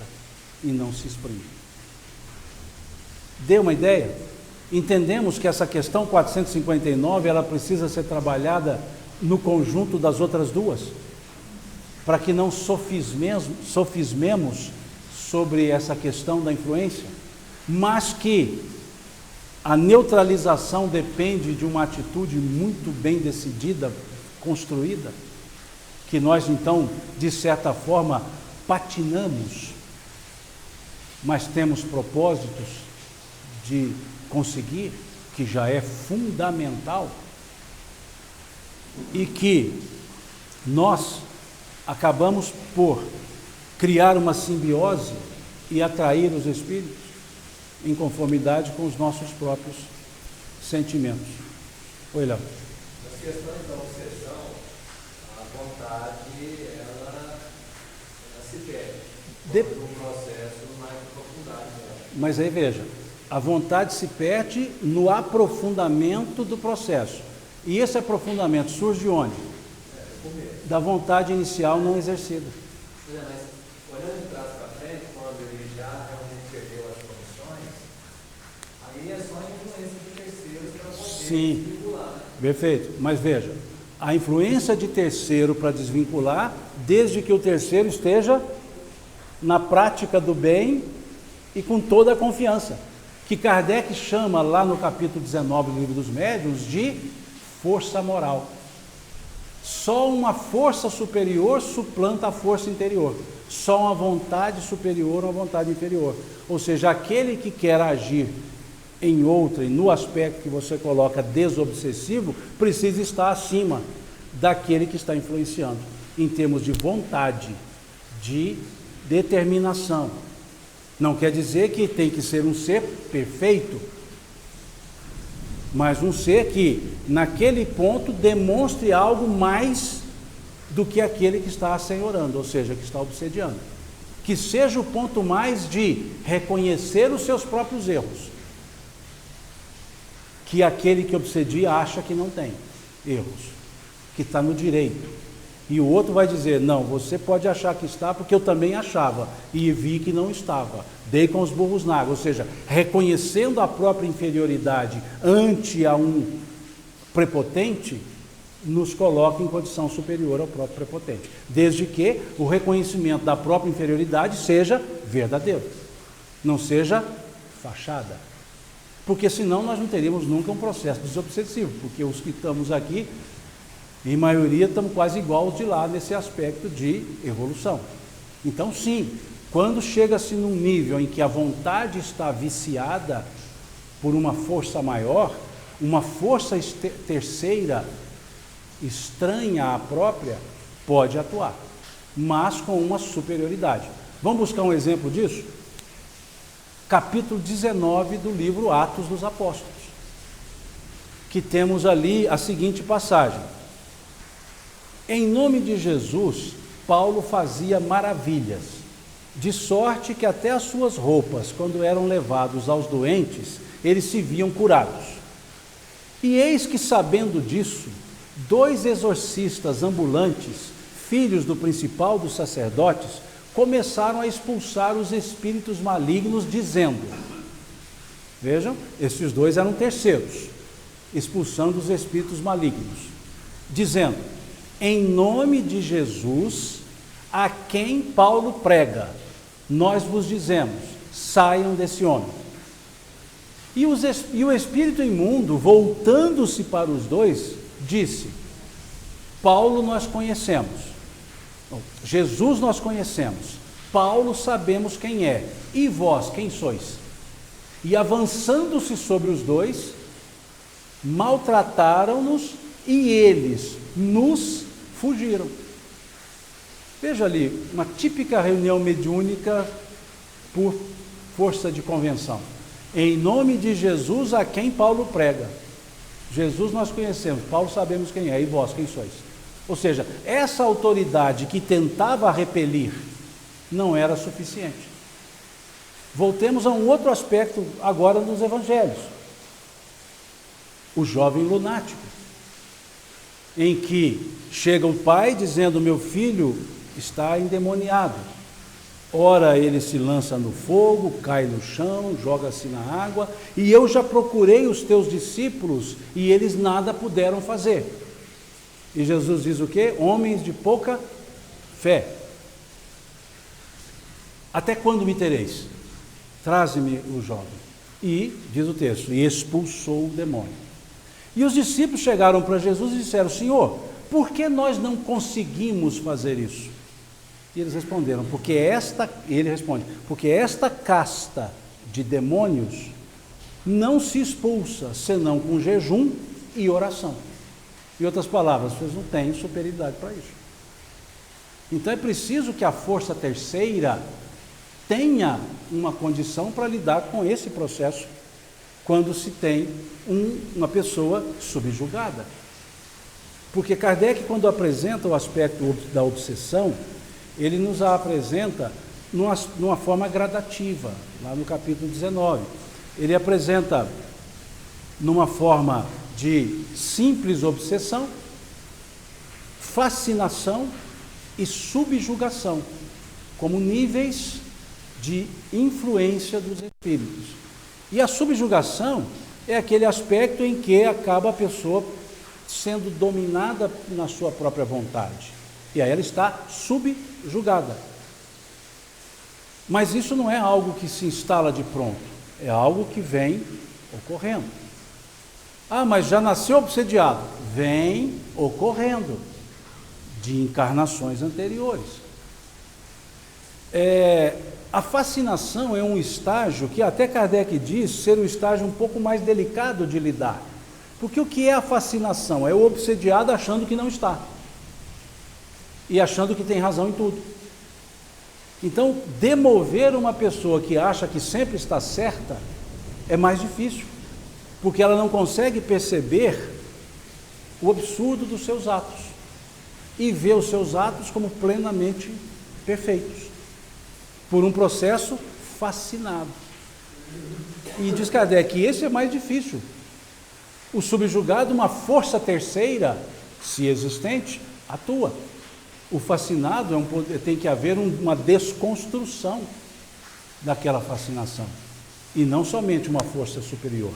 e não se exprime. Dê uma ideia? Entendemos que essa questão 459, ela precisa ser trabalhada no conjunto das outras duas, para que não sofismemos sobre essa questão da influência, mas que a neutralização depende de uma atitude muito bem decidida, construída, que nós então, de certa forma, patinamos, mas temos propósitos de conseguir, que já é fundamental, e que nós acabamos por criar uma simbiose e atrair os espíritos em conformidade com os nossos próprios sentimentos. Oi, Léo.
Nas questões da obsessão, a vontade, ela se perde. Um processo mais aprofundado.
Mas aí veja, a vontade se perde no aprofundamento do processo. E esse aprofundamento surge de onde? Da vontade inicial não exercida.
Mas olhando de trás para frente, quando ele já realmente perdeu as condições, aí é só a influência de terceiros para poder desvincular.
Perfeito. Mas veja, a influência de terceiro para desvincular, desde que o terceiro esteja na prática do bem e com toda a confiança, que Kardec chama lá no capítulo 19 do Livro dos Médiuns de força moral. Só uma força superior suplanta a força interior. Só uma vontade superior, uma vontade inferior. Ou seja, aquele que quer agir em outra, e no aspecto que você coloca desobsessivo, precisa estar acima daquele que está influenciando, em termos de vontade, de determinação. Não quer dizer que tem que ser um ser perfeito, mas um ser que, naquele ponto, demonstre algo mais do que aquele que está assenhorando, ou seja, que está obsediando. Que seja o ponto mais de reconhecer os seus próprios erros, que aquele que obsedia acha que não tem erros, que está no direito. E o outro vai dizer, não, você pode achar que está, porque eu também achava, e vi que não estava. Dei com os burros na água, ou seja, reconhecendo a própria inferioridade ante a um prepotente, nos coloca em condição superior ao próprio prepotente, desde que o reconhecimento da própria inferioridade seja verdadeiro, não seja fachada, porque senão nós não teríamos nunca um processo desobsessivo, porque os que estamos aqui, em maioria, estamos quase igual aos de lá nesse aspecto de evolução. Então, sim, quando chega-se num nível em que a vontade está viciada por uma força maior, uma força terceira, estranha à própria, pode atuar, mas com uma superioridade. Vamos buscar um exemplo disso? Capítulo 19 do livro Atos dos Apóstolos, que temos ali a seguinte passagem. Em nome de Jesus, Paulo fazia maravilhas, de sorte que até as suas roupas, quando eram levados aos doentes, eles se viam curados. E eis que, sabendo disso, 2 exorcistas ambulantes, filhos do principal dos sacerdotes, começaram a expulsar os espíritos malignos, dizendo, vejam, esses 2 eram terceiros, expulsando os espíritos malignos, dizendo, em nome de Jesus, a quem Paulo prega, nós vos dizemos, saiam desse homem. E o espírito imundo, voltando-se para os dois, disse, Paulo nós conhecemos, Jesus nós conhecemos, Paulo sabemos quem é, e vós quem sois? E avançando-se sobre os dois, maltrataram-nos e eles nos fugiram. Veja ali, uma típica reunião mediúnica por força de convenção. Em nome de Jesus a quem Paulo prega. Jesus nós conhecemos, Paulo sabemos quem é, e vós quem sois? Ou seja, essa autoridade que tentava repelir não era suficiente. Voltemos a um outro aspecto agora nos evangelhos. O jovem lunático, em que chega o pai dizendo, meu filho está endemoniado. Ora ele se lança no fogo, cai no chão, joga-se na água, e eu já procurei os teus discípulos e eles nada puderam fazer. E Jesus diz o quê? Homens de pouca fé. Até quando me tereis? Traze-me o jovem. E, diz o texto, e expulsou o demônio. E os discípulos chegaram para Jesus e disseram, Senhor, por que nós não conseguimos fazer isso? E eles responderam, ele responde, porque esta casta de demônios não se expulsa, senão com jejum e oração. Em outras palavras, vocês não têm superioridade para isso. Então é preciso que a força terceira tenha uma condição para lidar com esse processo quando se tem uma pessoa subjugada. Porque Kardec, quando apresenta o aspecto da obsessão, ele nos a apresenta numa forma gradativa, lá no capítulo 19. Ele apresenta numa forma de simples obsessão, fascinação e subjugação, como níveis de influência dos espíritos. E a subjugação é aquele aspecto em que acaba a pessoa sendo dominada na sua própria vontade. E aí ela está subjugada. Mas isso não é algo que se instala de pronto, é algo que vem ocorrendo. Ah, mas já nasceu obsediado. Vem ocorrendo de encarnações anteriores. A fascinação é um estágio que até Kardec diz ser um estágio um pouco mais delicado de lidar. Porque o que é a fascinação? É o obsediado achando que não está. E achando que tem razão em tudo. Então, demover uma pessoa que acha que sempre está certa é mais difícil. Porque ela não consegue perceber o absurdo dos seus atos. E vê os seus atos como plenamente perfeitos. Por um processo fascinado. E diz Kardec que esse é mais difícil. O subjugado, uma força terceira, se existente, atua. O fascinado tem que haver uma desconstrução daquela fascinação. E não somente uma força superior.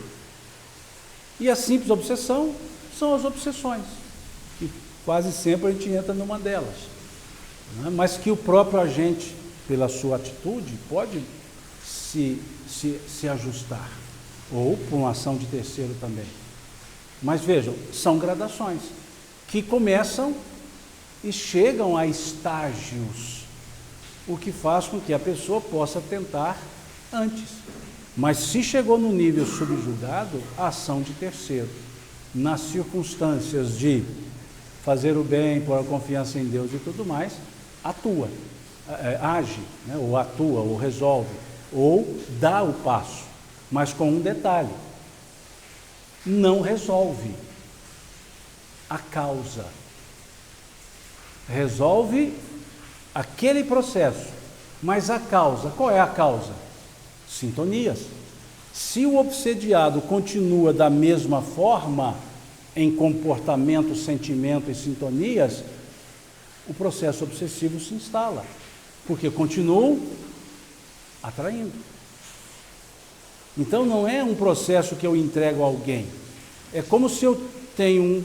E a simples obsessão são as obsessões. E quase sempre a gente entra numa delas. Né? Mas que o próprio agente, pela sua atitude, pode se ajustar, ou por uma ação de terceiro também. Mas vejam, são gradações que começam e chegam a estágios, o que faz com que a pessoa possa tentar antes. Mas se chegou no nível subjugado, a ação de terceiro, nas circunstâncias de fazer o bem, pôr a confiança em Deus e tudo mais, atua. Age, né, ou atua, ou resolve, ou dá o passo, mas com um detalhe: não resolve a causa, resolve aquele processo, mas a causa, qual é a causa? Sintonias. Se o obsediado continua da mesma forma, em comportamento, sentimento e sintonias, o processo obsessivo se instala. Porque continuam atraindo. Então não é um processo que eu entrego a alguém. É como se eu tenho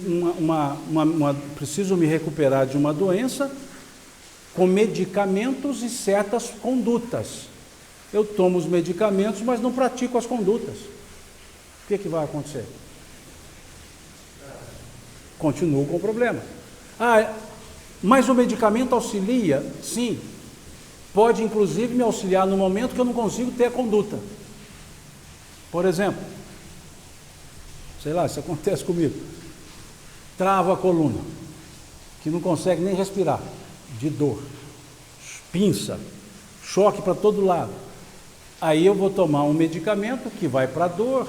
preciso me recuperar de uma doença com medicamentos e certas condutas. Eu tomo os medicamentos, mas não pratico as condutas. O que vai acontecer? Continuo com o problema. Mas o medicamento auxilia? Sim. Pode, inclusive, me auxiliar no momento que eu não consigo ter a conduta. Por exemplo, sei lá, isso acontece comigo. Trava a coluna, que não consegue nem respirar, de dor. Pinça, choque para todo lado. Aí eu vou tomar um medicamento que vai para a dor,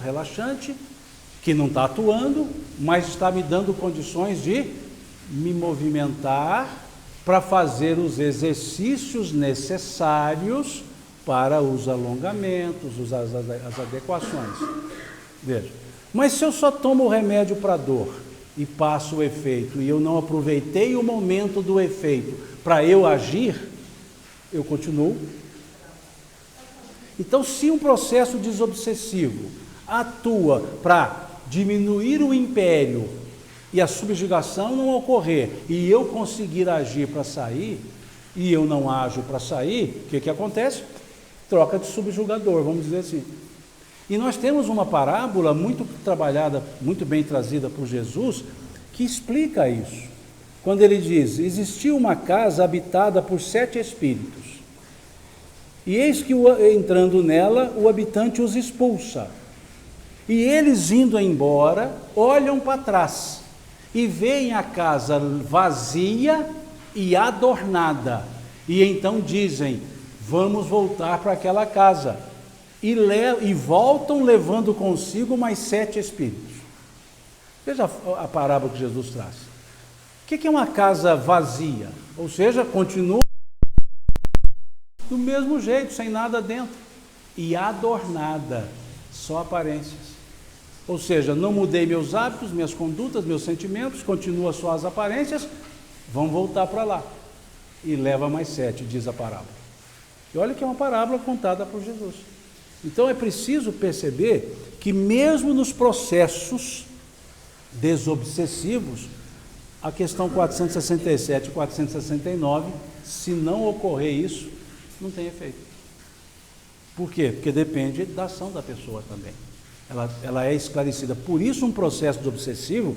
relaxante, que não está atuando, mas está me dando condições de me movimentar para fazer os exercícios necessários para os alongamentos, as adequações. Veja, mas se eu só tomo o remédio para dor e passo o efeito, e eu não aproveitei o momento do efeito para eu agir, eu continuo. Então, se um processo desobsessivo atua para diminuir o império e a subjugação não ocorrer, e eu conseguir agir para sair, e eu não ajo para sair, o que acontece? Troca de subjugador, vamos dizer assim. E nós temos uma parábola muito trabalhada, muito bem trazida por Jesus, que explica isso. Quando ele diz: existia uma casa habitada por 7 espíritos, e eis que entrando nela, o habitante os expulsa. E eles indo embora, olham para trás, e veem a casa vazia e adornada. E então dizem: vamos voltar para aquela casa. E voltam levando consigo mais 7 espíritos. Veja a parábola que Jesus traz. O que é uma casa vazia? Ou seja, continua do mesmo jeito, sem nada dentro. E adornada, só aparências. Ou seja, não mudei meus hábitos, minhas condutas, meus sentimentos, continua só as aparências, vão voltar para lá. E leva mais 7, diz a parábola. E olha que é uma parábola contada por Jesus. Então é preciso perceber que mesmo nos processos desobsessivos, a questão 467 e 469, se não ocorrer isso, não tem efeito. Por quê? Porque depende da ação da pessoa também. Ela é esclarecida. Por isso, um processo obsessivo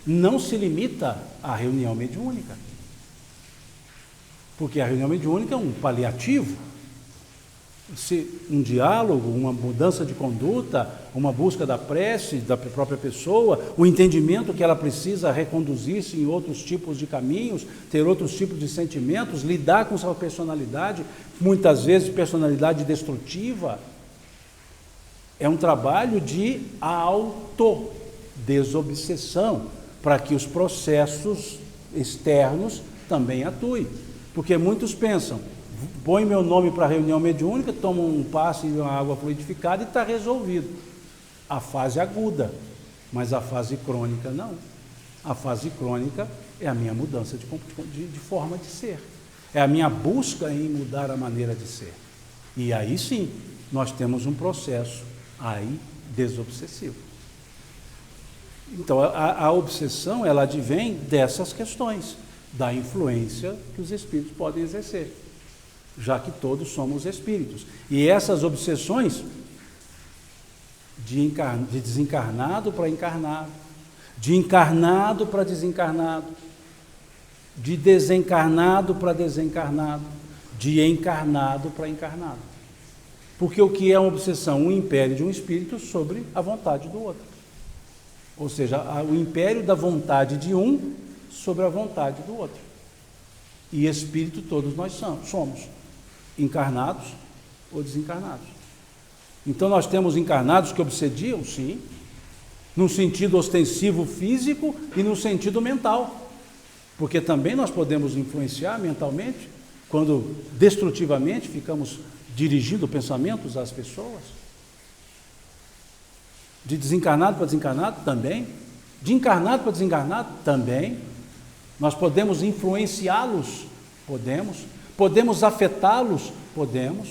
não se limita à reunião mediúnica. Porque a reunião mediúnica é um paliativo. Um diálogo, uma mudança de conduta, uma busca da prece da própria pessoa, o entendimento que ela precisa reconduzir-se em outros tipos de caminhos, ter outros tipos de sentimentos, lidar com sua personalidade, muitas vezes personalidade destrutiva. É um trabalho de autodesobsessão, para que os processos externos também atuem. Porque muitos pensam: põe meu nome para a reunião mediúnica, toma um passe e uma água fluidificada e está resolvido. A fase aguda, mas a fase crônica não. A fase crônica é a minha mudança de forma de ser. É a minha busca em mudar a maneira de ser. E aí sim, nós temos um processo aí desobsessivo. Então, a obsessão, ela advém dessas questões, da influência que os espíritos podem exercer, já que todos somos espíritos. E essas obsessões de desencarnado para encarnado, de encarnado para desencarnado, de desencarnado para desencarnado, de encarnado para encarnado. Porque o que é uma obsessão? Um império de um espírito sobre a vontade do outro. Ou seja, o império da vontade de um sobre a vontade do outro. E espírito todos nós somos, encarnados ou desencarnados. Então nós temos encarnados que obsediam, sim, num sentido ostensivo físico e num sentido mental. Porque também nós podemos influenciar mentalmente, quando destrutivamente ficamos dirigindo pensamentos às pessoas. De desencarnado para desencarnado, também. De encarnado para desencarnado, também. Nós podemos influenciá-los? Podemos. Podemos afetá-los? Podemos.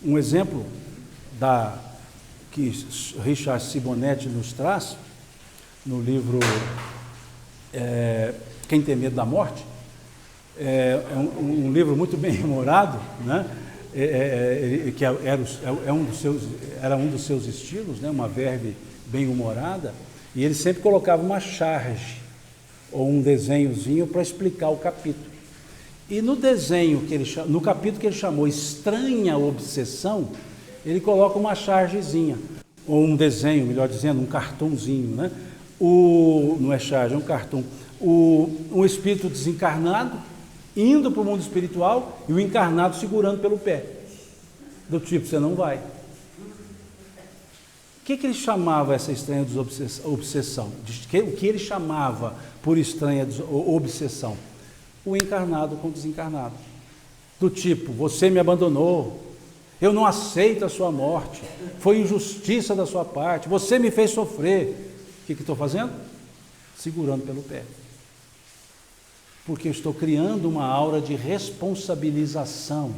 Um exemplo que Richard Simonetti nos traz, no livro Quem Tem Medo da Morte, um livro muito bem humorado, né? Que era um dos seus estilos, né? Uma verve bem humorada, e ele sempre colocava uma charge ou um desenhozinho para explicar o capítulo. E no desenho no capítulo que ele chamou Estranha Obsessão, ele coloca uma chargezinha, ou um desenho, melhor dizendo, um cartãozinho, né? Não é charge, é um cartão. Um espírito desencarnado indo para o mundo espiritual e o encarnado segurando pelo pé, do tipo, você não vai. O que ele chamava essa estranha obsessão? O que ele chamava por estranha obsessão? O encarnado com o desencarnado. Do tipo, você me abandonou, eu não aceito a sua morte, foi injustiça da sua parte, você me fez sofrer. O que estou fazendo? Segurando pelo pé. Porque eu estou criando uma aura de responsabilização,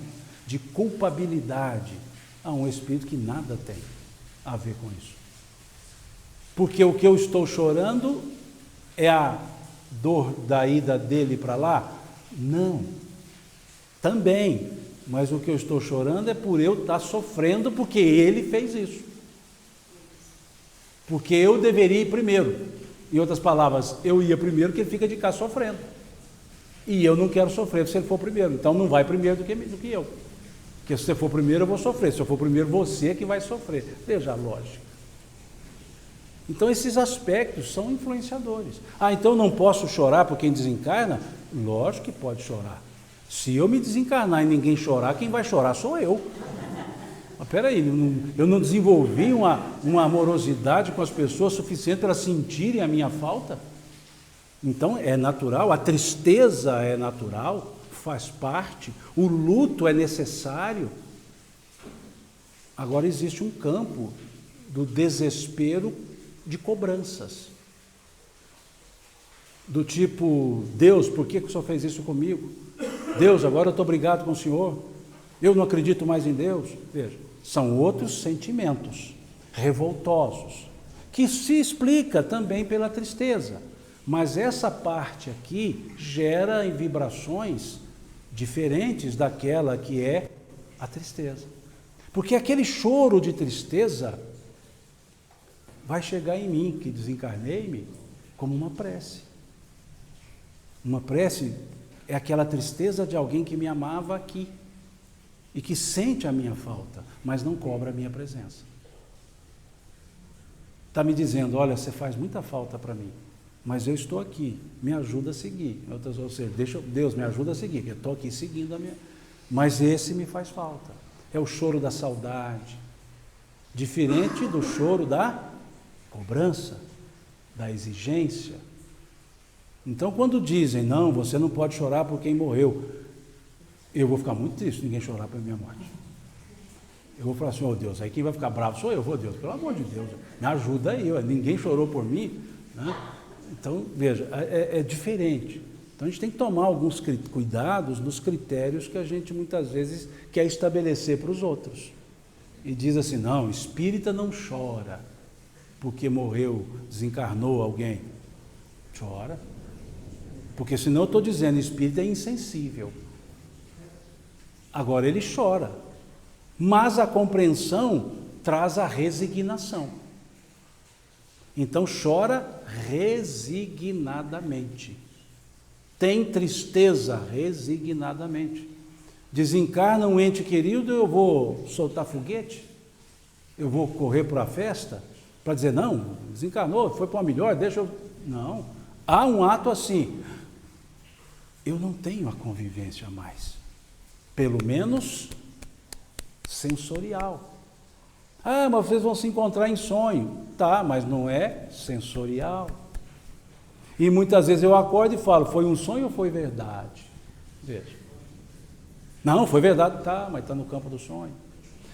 de culpabilidade a um espírito que nada tem a ver com isso. Porque o que eu estou chorando é a dor da ida dele para lá? Não. Também. Mas o que eu estou chorando é por eu estar sofrendo porque ele fez isso. Porque eu deveria ir primeiro. Em outras palavras, eu ia primeiro porque ele fica de cá sofrendo. E eu não quero sofrer se ele for primeiro. Então não vai primeiro do que eu. Porque se você for primeiro eu vou sofrer. Se eu for primeiro você é que vai sofrer. Veja a lógica. Então esses aspectos são influenciadores. Então não posso chorar por quem desencarna? Lógico que pode chorar. Se eu me desencarnar e ninguém chorar, quem vai chorar sou eu. Mas peraí, eu não desenvolvi uma amorosidade com as pessoas suficiente para sentirem a minha falta? Então é natural, a tristeza é natural, faz parte, o luto é necessário. Agora existe um campo do desespero de cobranças. Do tipo, Deus, por que o Senhor fez isso comigo? Deus, agora eu estou brigado com o Senhor, eu não acredito mais em Deus. Veja, são outros sentimentos revoltosos, que se explica também pela tristeza. Mas essa parte aqui gera em vibrações diferentes daquela que é a tristeza. Porque aquele choro de tristeza vai chegar em mim, que desencarnei-me, como uma prece. Uma prece é aquela tristeza de alguém que me amava aqui e que sente a minha falta, mas não cobra a minha presença. Está me dizendo, olha, você faz muita falta para mim, mas eu estou aqui, me ajuda a seguir. Ou seja, Deus me ajuda a seguir, eu estou aqui seguindo a minha... Mas esse me faz falta. É o choro da saudade, diferente do choro da cobrança, da exigência. Então, quando dizem, não, você não pode chorar por quem morreu, eu vou ficar muito triste se ninguém chorar pela minha morte. Eu vou falar assim, oh Deus, aí quem vai ficar bravo sou eu, vou Deus, pelo amor de Deus, me ajuda aí, ninguém chorou por mim, né? Então, veja, é diferente. Então, a gente tem que tomar alguns cuidados nos critérios que a gente muitas vezes quer estabelecer para os outros. E diz assim, não, espírita não chora porque morreu, desencarnou alguém. Chora. Porque senão eu estou dizendo, espírita é insensível. Agora ele chora. Mas a compreensão traz a resignação. Então chora resignadamente. Tem tristeza resignadamente. Desencarna um ente querido, eu vou soltar foguete? Eu vou correr para a festa? Para dizer, não, desencarnou, foi para uma melhor, deixa eu... Não. Há um ato assim. Eu não tenho a convivência mais. Pelo menos sensorial. Mas vocês vão se encontrar em sonho. Tá, mas não é sensorial. E muitas vezes eu acordo e falo, foi um sonho ou foi verdade? Veja. Não, foi verdade, tá, mas está no campo do sonho.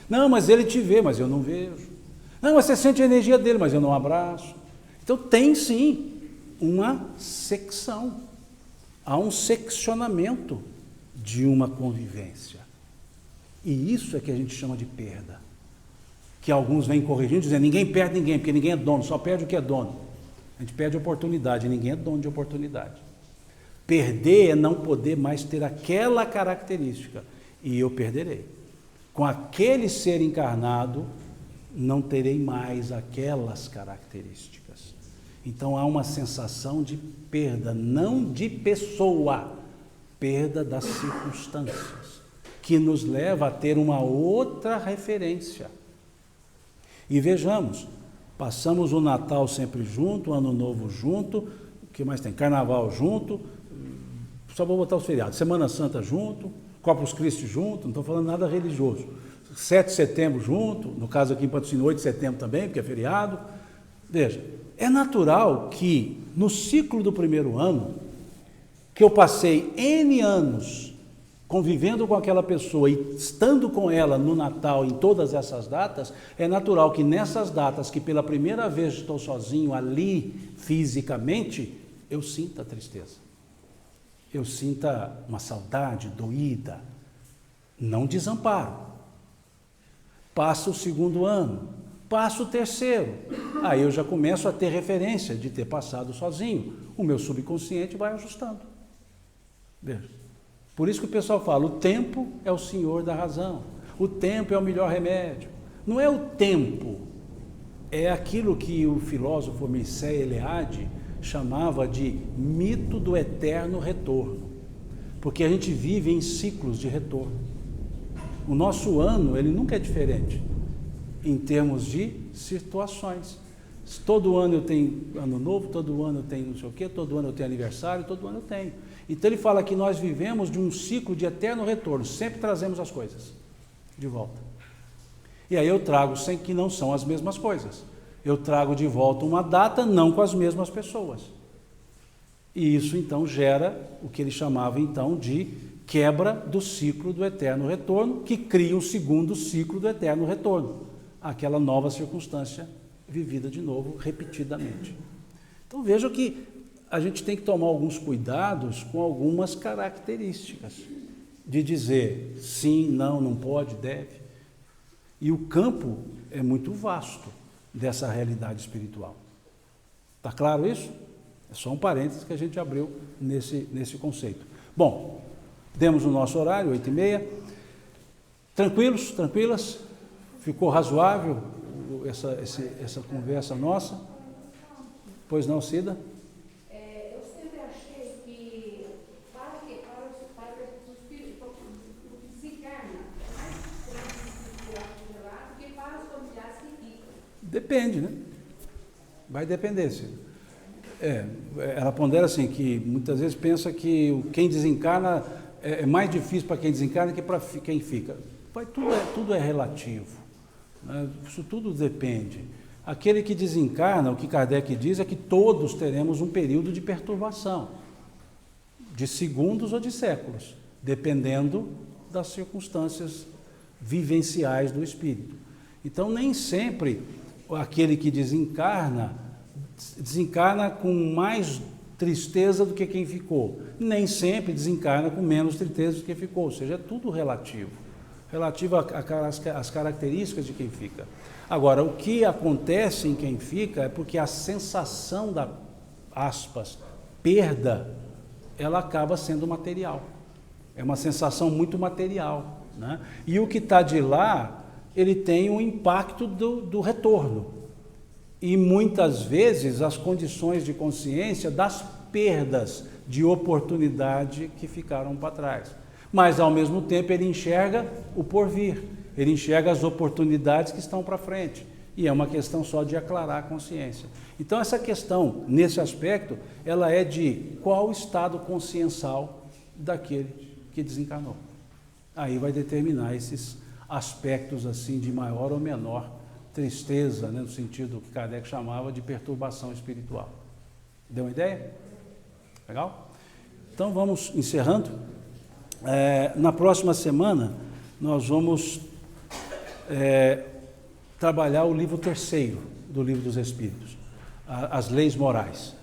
Não, mas ele te vê, mas eu não vejo. Não, mas você sente a energia dele, mas eu não abraço. Então tem sim uma secção. Há um seccionamento de uma convivência. E isso é que a gente chama de perda. Que alguns vêm corrigindo, dizendo, ninguém perde ninguém, porque ninguém é dono, só perde o que é dono. A gente perde oportunidade, ninguém é dono de oportunidade. Perder é não poder mais ter aquela característica. E eu perderei. Com aquele ser encarnado, não terei mais aquelas características. Então há uma sensação de perda, não de pessoa, perda das circunstâncias, que nos leva a ter uma outra referência. E vejamos, passamos o Natal sempre junto, o Ano Novo junto, o que mais tem? Carnaval junto, só vou botar os feriados, Semana Santa junto, Corpus Christi junto, não estou falando nada religioso, 7 de setembro junto, no caso aqui em Patrocínio 8 de setembro também, porque é feriado. Veja, é natural que no ciclo do primeiro ano, que eu passei N anos convivendo com aquela pessoa e estando com ela no Natal, em todas essas datas, é natural que nessas datas que pela primeira vez estou sozinho ali fisicamente, eu sinta tristeza. Eu sinta uma saudade doída, não desamparo. Passa o segundo ano, passa o terceiro, aí eu já começo a ter referência de ter passado sozinho, o meu subconsciente vai ajustando. Veja. Por isso que o pessoal fala, o tempo é o senhor da razão, o tempo é o melhor remédio. Não é o tempo, é aquilo que o filósofo Mircea Eliade chamava de mito do eterno retorno, porque a gente vive em ciclos de retorno. O nosso ano, ele nunca é diferente, em termos de situações. Todo ano eu tenho ano novo, todo ano eu tenho não sei o quê, todo ano eu tenho aniversário, todo ano eu tenho. Então ele fala que nós vivemos de um ciclo de eterno retorno, sempre trazemos as coisas de volta. E aí eu trago sem que não são as mesmas coisas. Eu trago de volta uma data não com as mesmas pessoas. E isso então gera o que ele chamava então de quebra do ciclo do eterno retorno, que cria um segundo ciclo do eterno retorno, aquela nova circunstância vivida de novo, repetidamente. Então vejam que a gente tem que tomar alguns cuidados com algumas características, de dizer sim, não, não pode, deve. E o campo é muito vasto dessa realidade espiritual. Está claro isso? É só um parênteses que a gente abriu nesse conceito. Bom, demos o nosso horário, 8h30. Tranquilos, tranquilas? Ficou razoável essa conversa nossa? Pois não, Cida?
Eu sempre achei que para os filhos, o que se encarna, é mais do que para os familiares que ficam.
Depende, né? Vai depender, Cida. Ela pondera assim, que muitas vezes pensa que quem desencarna é mais difícil para quem desencarna que para quem fica. Tudo é relativo. Isso tudo depende. Aquele que desencarna, o que Kardec diz é que todos teremos um período de perturbação, de segundos ou de séculos, dependendo das circunstâncias vivenciais do espírito. Então, nem sempre aquele que desencarna com mais tristeza do que quem ficou. Nem sempre desencarna com menos tristeza do que ficou. Ou seja, é tudo relativo às características de quem fica. Agora, o que acontece em quem fica é porque a sensação da, aspas, perda, ela acaba sendo material. É uma sensação muito material, né? E o que está de lá, ele tem um impacto do retorno. E muitas vezes as condições de consciência das perdas de oportunidade que ficaram para trás. Mas, ao mesmo tempo, ele enxerga o porvir, ele enxerga as oportunidades que estão para frente. E é uma questão só de aclarar a consciência. Então, essa questão, nesse aspecto, ela é de qual estado consciencial daquele que desencarnou. Aí vai determinar esses aspectos assim de maior ou menor tristeza, né, no sentido que Kardec chamava de perturbação espiritual. Deu uma ideia? Legal? Então, vamos encerrando. Na próxima semana, nós vamos trabalhar o livro 3º do Livro dos Espíritos, as leis morais.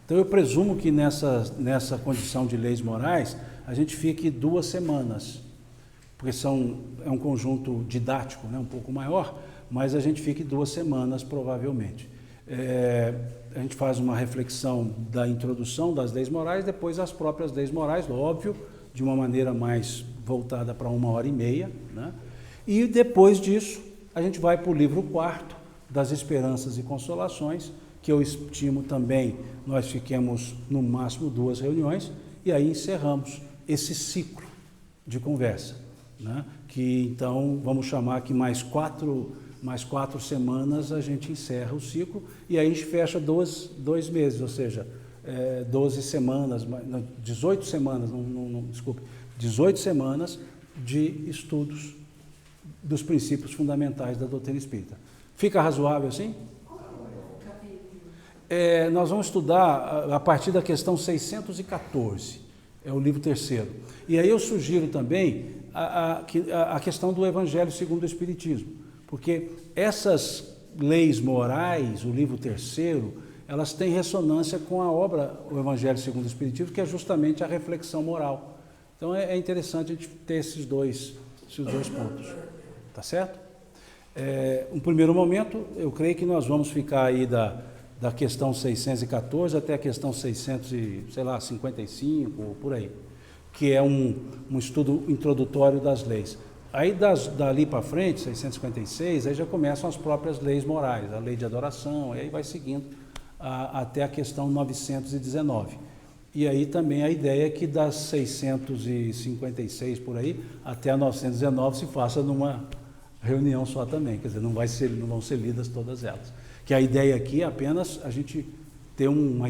Então, eu presumo que nessa condição de leis morais, a gente fique 2 semanas, porque é um conjunto didático, né, um pouco maior, mas a gente fique 2 semanas, provavelmente. A gente faz uma reflexão da introdução das leis morais, depois as próprias leis morais, óbvio, de uma maneira mais voltada para 1h30, né? E depois disso, a gente vai para o livro 4º, das Esperanças e Consolações, que eu estimo também, nós fiquemos no máximo 2 reuniões, e aí encerramos esse ciclo de conversa, né? Que então vamos chamar que mais quatro semanas a gente encerra o ciclo, e aí a gente fecha 2 meses, ou seja, 12 semanas, 18 semanas, desculpe, 18 semanas de estudos dos princípios fundamentais da doutrina espírita. Fica razoável assim? Nós vamos estudar a partir da questão 614, é o livro 3º. E aí eu sugiro também a questão do Evangelho segundo o Espiritismo, porque essas leis morais, o livro 3º, elas têm ressonância com a obra, o Evangelho segundo o Espiritismo, que é justamente a reflexão moral. Então é interessante a gente ter esses dois pontos, tá certo? No primeiro momento, eu creio que nós vamos ficar aí da questão 614 até a questão 655, por aí, que é um estudo introdutório das leis. Aí dali para frente, 656, aí já começam as próprias leis morais, a lei de adoração, e aí vai seguindo até a questão 919. E aí também a ideia é que das 656 por aí até a 919 se faça numa reunião só também, quer dizer, não vão ser lidas todas elas. Que a ideia aqui é apenas a gente ter uma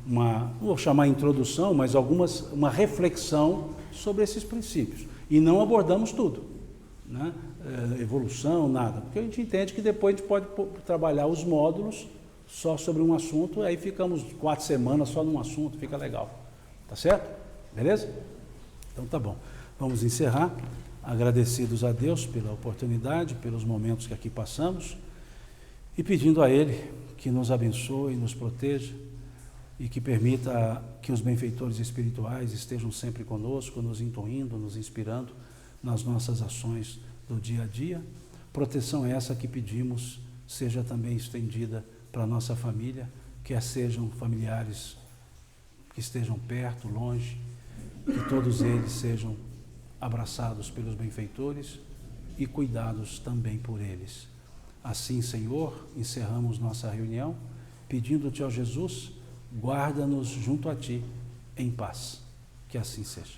não vou chamar introdução, mas uma reflexão sobre esses princípios. E não abordamos tudo, né? Evolução, nada. Porque a gente entende que depois a gente pode trabalhar os módulos só sobre um assunto, aí ficamos 4 semanas só num assunto, fica legal. Tá certo? Beleza? Então tá bom. Vamos encerrar, agradecidos a Deus pela oportunidade, pelos momentos que aqui passamos, e pedindo a Ele que nos abençoe, nos proteja, e que permita que os benfeitores espirituais estejam sempre conosco, nos intuindo, nos inspirando nas nossas ações do dia a dia. Proteção essa que pedimos seja também estendida para a nossa família, quer sejam familiares que estejam perto, longe, que todos eles sejam abraçados pelos benfeitores e cuidados também por eles. Assim, Senhor, encerramos nossa reunião, pedindo-te, ó Jesus, guarda-nos junto a Ti, em paz. Que assim seja.